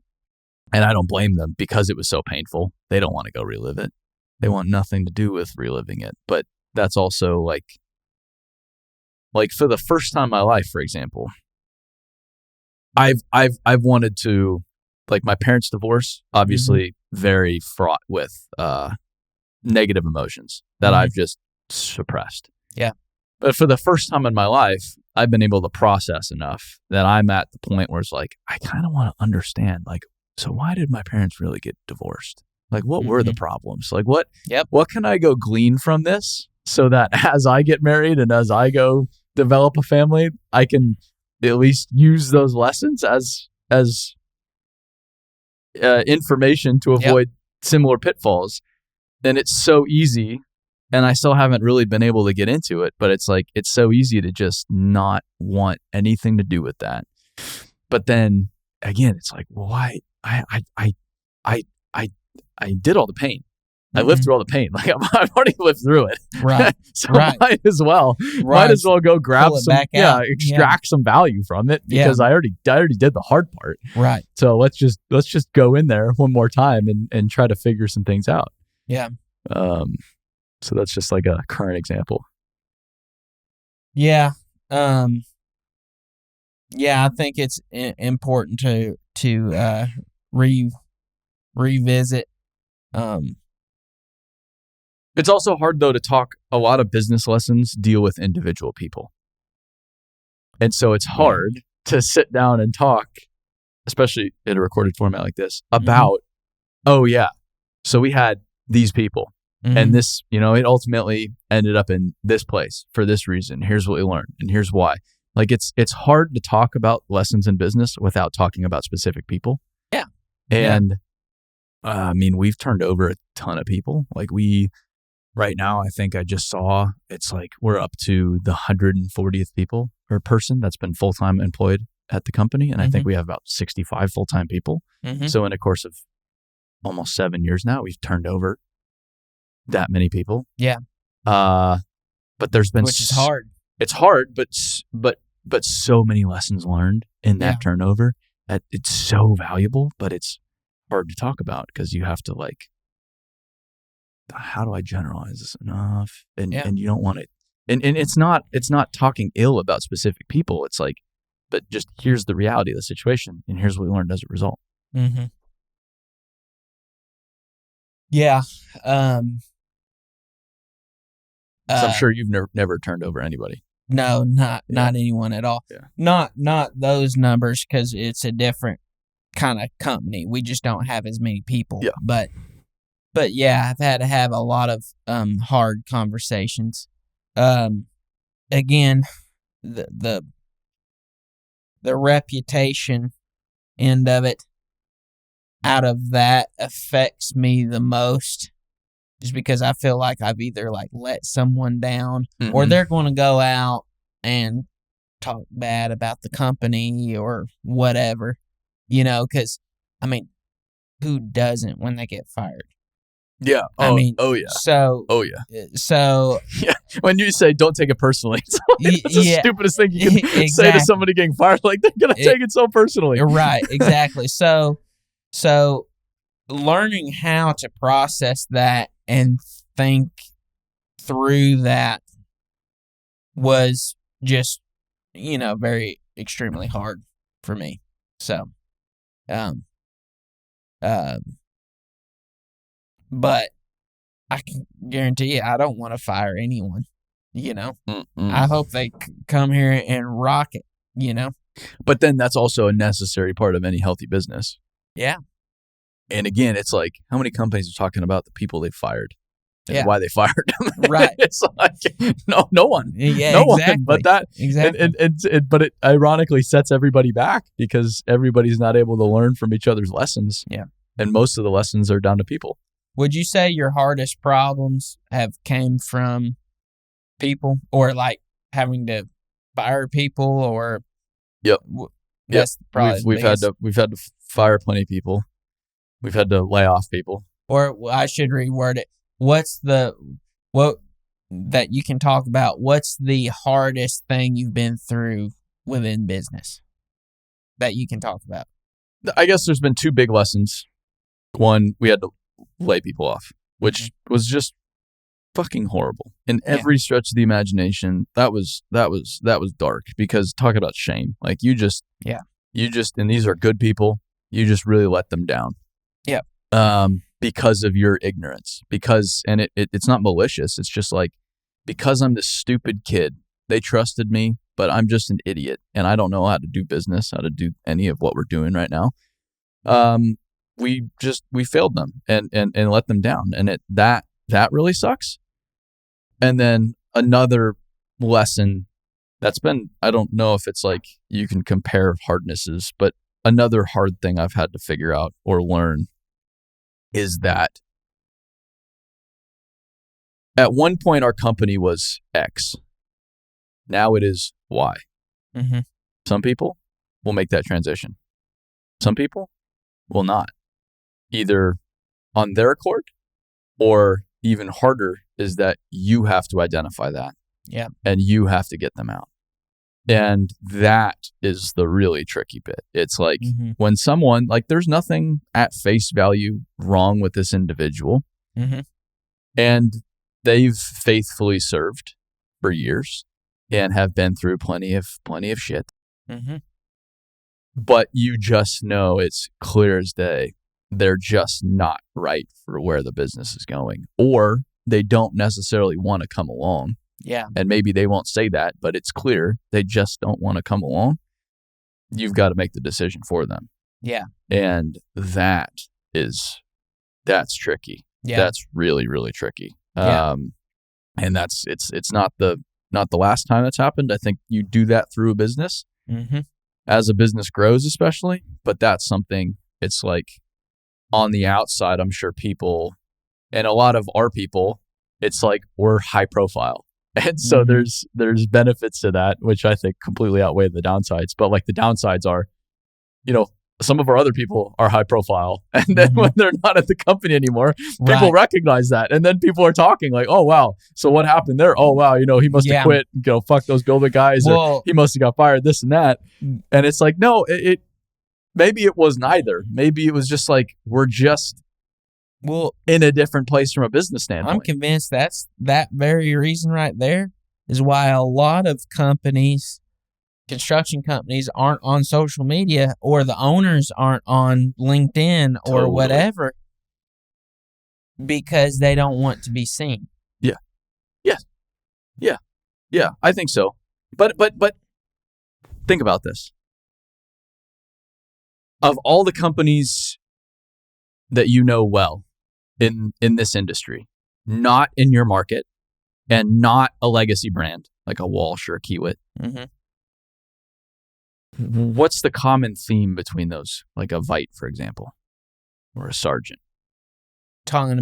and I don't blame them, because it was so painful. They don't want to go relive it. They want nothing to do with reliving it. But that's also like for the first time in my life, for example, I've wanted to, like, my parents' divorce, obviously very fraught with negative emotions that I've just suppressed. Yeah. But for the first time in my life, I've been able to process enough that I'm at the point where it's like, I kind of want to understand, like, so why did my parents really get divorced? Like, what were the problems? Like, what can I go glean from this so that as I get married and as I go develop a family, I can at least use those lessons as information to avoid similar pitfalls. And it's so easy, and I still haven't really been able to get into it, but it's like, it's so easy to just not want anything to do with that. But then again, it's like, well, why? I did all the pain. I lived through all the pain. Like, I've already lived through it. Right. So might as well go grab some, extract some value from it, because I already did the hard part. Right. So let's just go in there one more time and try to figure some things out. Yeah. So that's just like a current example. Yeah. I think it's important to revisit. It's also hard, though, to talk. A lot of business lessons deal with individual people. And so it's hard to sit down and talk, especially in a recorded format like this, about, so we had these people and this, it ultimately ended up in this place for this reason. Here's what we learned and here's why. Like, it's hard to talk about lessons in business without talking about specific people. Yeah. And we've turned over a ton of people. Like, right now, I think I just saw, it's like we're up to the 140th people or person that's been full-time employed at the company. And I think we have about 65 full-time people. So in a course of almost 7 years now, we've turned over that many people. Yeah. But there's been, which is hard. It's hard, but so many lessons learned in that turnover that it's so valuable, but it's hard to talk about because you have to, like, how do I generalize this enough? And you don't want it. And it's not talking ill about specific people. It's like, but just here's the reality of the situation, and here's what we learned as a result. Yeah. So I'm sure you've never turned over anybody. No, not anyone at all. Yeah. Not those numbers, because it's a different kind of company. We just don't have as many people. Yeah. But yeah, I've had to have a lot of hard conversations. Again, the reputation end of it, out of that, affects me the most, just because I feel like I've either like let someone down or they're going to go out and talk bad about the company or whatever, because who doesn't when they get fired? Yeah. I mean, yeah. So, Yeah. When you say don't take it personally, it's like, that's the stupidest thing you can say to somebody getting fired. Like, they're going to take it so personally. Right. Exactly. So learning how to process that and think through that was just, very extremely hard for me. So, but I can guarantee you, I don't want to fire anyone. I hope they come here and rock it. But then that's also a necessary part of any healthy business. Yeah. And again, it's like, how many companies are talking about the people they fired and why they fired them? Right. It's like, no one. Yeah, no exactly. one. But that, exactly. But it ironically sets everybody back because everybody's not able to learn from each other's lessons. Yeah. And most of the lessons are down to people. Would you say your hardest problems have came from people, or like having to fire people, or? Yep. That's probably we've had to fire plenty of people. We've had to lay off people. Or I should reword it. What that you can talk about? What's the hardest thing you've been through within business that you can talk about? I guess there's been two big lessons. One, we had to lay people off, which was just fucking horrible in every stretch of the imagination. That was dark, because talk about shame. Like you just, and these are good people. You just really let them down. Yeah. Because of your ignorance, and it's not malicious. It's just like, because I'm this stupid kid, they trusted me, but I'm just an idiot and I don't know how to do business, how to do any of what we're doing right now. We failed them and let them down. And that really sucks. And then another lesson that's been, I don't know if it's like you can compare hardnesses, but another hard thing I've had to figure out or learn is that at one point our company was X. Now it is Y. Mm-hmm. Some people will make that transition. Some people will not. Either on their accord, or even harder is that you have to identify that. Yeah. And you have to get them out. And that is the really tricky bit. It's like when someone, like, there's nothing at face value wrong with this individual. Mm-hmm. And they've faithfully served for years and have been through plenty of shit. Mm-hmm. But you just know, it's clear as day, they're just not right for where the business is going, or they don't necessarily want to come along. Yeah. And maybe they won't say that, but it's clear they just don't want to come along. You've got to make the decision for them. Yeah. And that's tricky. Yeah. That's really, really tricky. Yeah. And it's not the last time that's happened. I think you do that through a business as a business grows, especially, but that's something, it's like on the outside, I'm sure people, and a lot of our people, it's like we're high profile. And so there's benefits to that, which I think completely outweigh the downsides. But like the downsides are, some of our other people are high profile. And then when they're not at the company anymore, people recognize that. And then people are talking like, oh, wow. So what happened there? Oh, wow. He must have quit. Fuck those builder guys. Or he must have got fired, this and that. And it's like, no, maybe it was neither. Maybe it was just like, we're just in a different place from a business standpoint. I'm convinced that's that very reason right there is why a lot of companies, construction companies, aren't on social media, or the owners aren't on LinkedIn or whatever, because they don't want to be seen. Yeah, I think so. But think about this. Of all the companies that you know well in this industry, not in your market, and not a legacy brand like a Walsh or a Kiewit, what's the common theme between those? Like a Vite, for example, or a Sargent. Are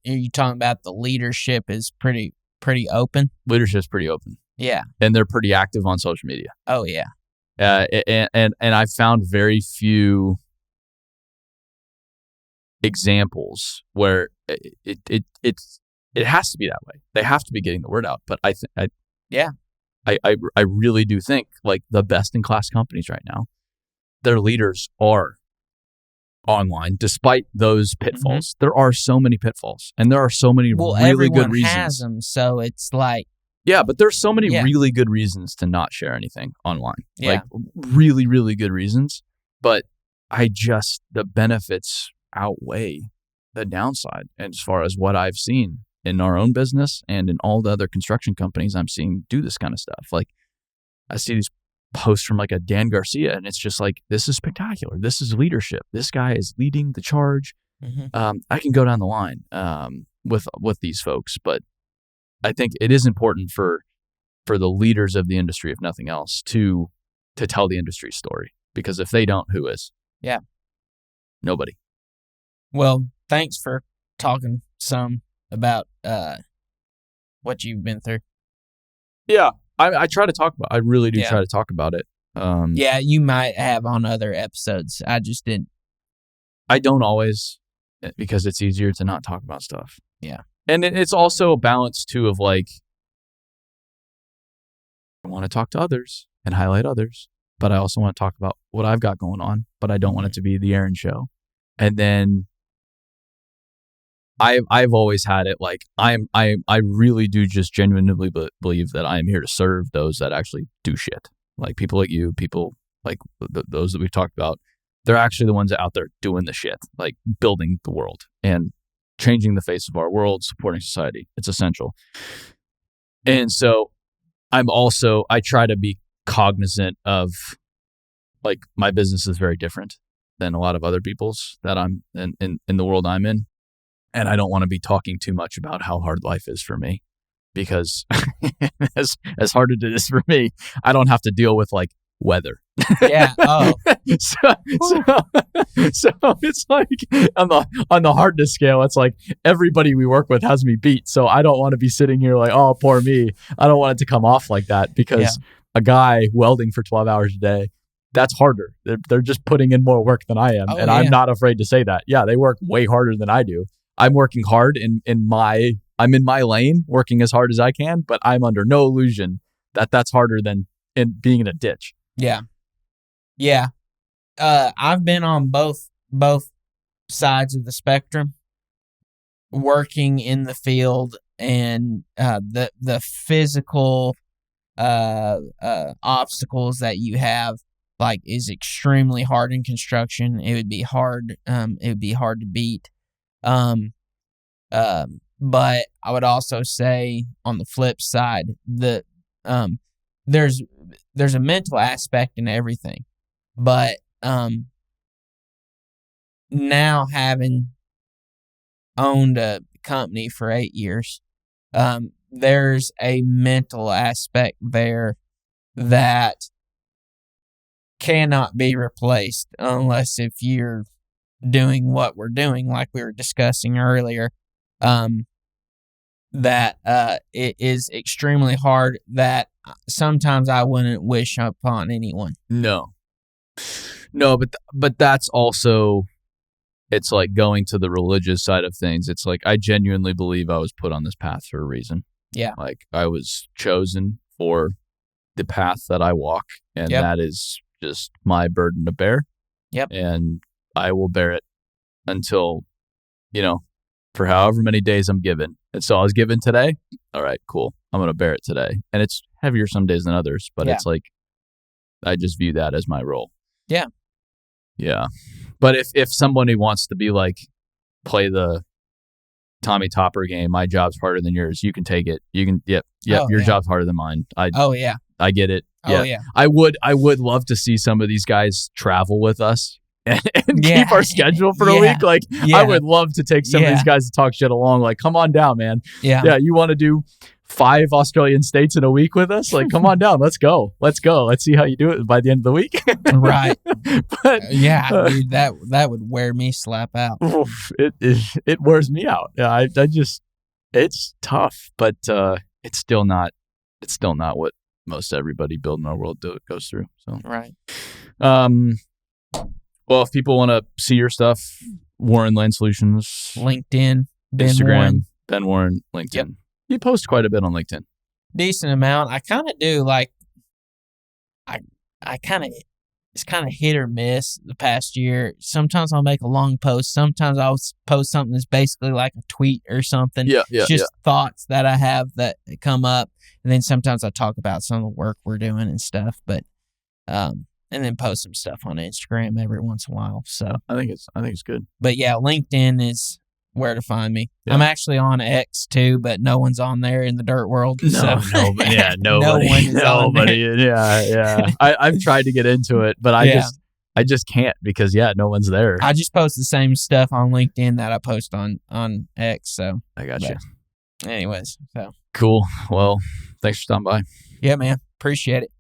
you talking about the leadership is pretty open? Leadership's pretty open. Yeah. And they're pretty active on social media. Oh, yeah. And I've found very few examples where it has to be that way. They have to be getting the word out. But I really do think like the best in class companies right now, their leaders are online, despite those pitfalls. There are so many pitfalls, and there are so many really good reasons. Everyone has them, so it's like but there's so many really good reasons to not share anything online. Like really, really good reasons. But the benefits outweigh the downside. And as far as what I've seen in our own business and in all the other construction companies I'm seeing do this kind of stuff, like I see these posts from like a Dan Garcia, and it's just like, this is spectacular. This is leadership. This guy is leading the charge. I can go down the line with these folks, but I think it is important for the leaders of the industry, if nothing else, to tell the industry story. Because if they don't, who is? Yeah. Nobody. Well, thanks for talking some about what you've been through. Yeah. I try to talk about I really do try to talk about it. You might have on other episodes. I just didn't. I don't always, because it's easier to not talk about stuff. Yeah. And it's also a balance, too, of like, I want to talk to others and highlight others, but I also want to talk about what I've got going on, but I don't want it to be the Aaron show. And then I've always had it like I really do just genuinely believe that I am here to serve those that actually do shit. Like people like you, people like those that we've talked about. They're actually the ones out there doing the shit, like building the world and changing the face of our world, supporting society. It's essential. And so I try to be cognizant of, like, my business is very different than a lot of other people's that I'm in the world I'm in. And I don't want to be talking too much about how hard life is for me, because as hard as it is for me, I don't have to deal with like weather. Yeah. Oh. so it's like on the hardness scale, it's like everybody we work with has me beat. So I don't want to be sitting here like, oh, poor me. I don't want it to come off like that, because a guy welding for 12 hours a day, that's harder. They're just putting in more work than I am. I'm not afraid to say that. Yeah, they work way harder than I do. I'm working hard I'm in my lane, working as hard as I can, but I'm under no illusion that that's harder than being in a ditch. Yeah. Yeah. I've been on both sides of the spectrum, working in the field, and the physical obstacles that you have, like, is extremely hard in construction. It would be hard. It would be hard to beat. But I would also say, on the flip side, that there's a mental aspect in everything. But now, having owned a company for 8 years, there's a mental aspect there that cannot be replaced unless if you're doing what we're doing, like we were discussing earlier. That it is extremely hard, that sometimes I wouldn't wish upon anyone. No, but that's also, it's like going to the religious side of things. It's like, I genuinely believe I was put on this path for a reason. Yeah. Like, I was chosen for the path that I walk, and that is just my burden to bear. Yep. And I will bear it until, for however many days I'm given. And so I was given today. All right, cool. I'm going to bear it today. And it's heavier some days than others, but it's like, I just view that as my role. Yeah. Yeah. But if somebody wants to be like, play the Tommy Topper game, my job's harder than yours, you can take it. You can, your job's harder than mine. I get it. Yeah. Oh, yeah. I would love to see some of these guys travel with us and keep our schedule for a week. Like, I would love to take some of these guys to talk shit along. Like, come on down, man. Yeah. You want to do 5 Australian states in a week with us? Like, come on down. Let's go. Let's see how you do it by the end of the week. Right. But dude, that would wear me slap out. It wears me out. Yeah. I just, it's tough, but it's still not what most everybody building our world goes through. So right. Well, if people want to see your stuff, Warren Land Solutions. LinkedIn. Instagram. Warren. Ben Warren. LinkedIn. Yep. You post quite a bit on LinkedIn. Decent amount. I kind of do like. I kind of. It's kind of hit or miss the past year. Sometimes I'll make a long post. Sometimes I'll post something that's basically like a tweet or something. It's just thoughts that I have that come up. And then sometimes I talk about some of the work we're doing and stuff. But and then post some stuff on Instagram every once in a while. So I think it's good. But yeah, LinkedIn is where to find me. Yeah. I'm actually on X too, but no one's on there in the dirt world. Nobody. Nobody. Yeah. I've tried to get into it, but I just can't because no one's there. I just post the same stuff on LinkedIn that I post on X. So I got you. Anyways, so cool. Well, thanks for stopping by. Yeah, man. Appreciate it.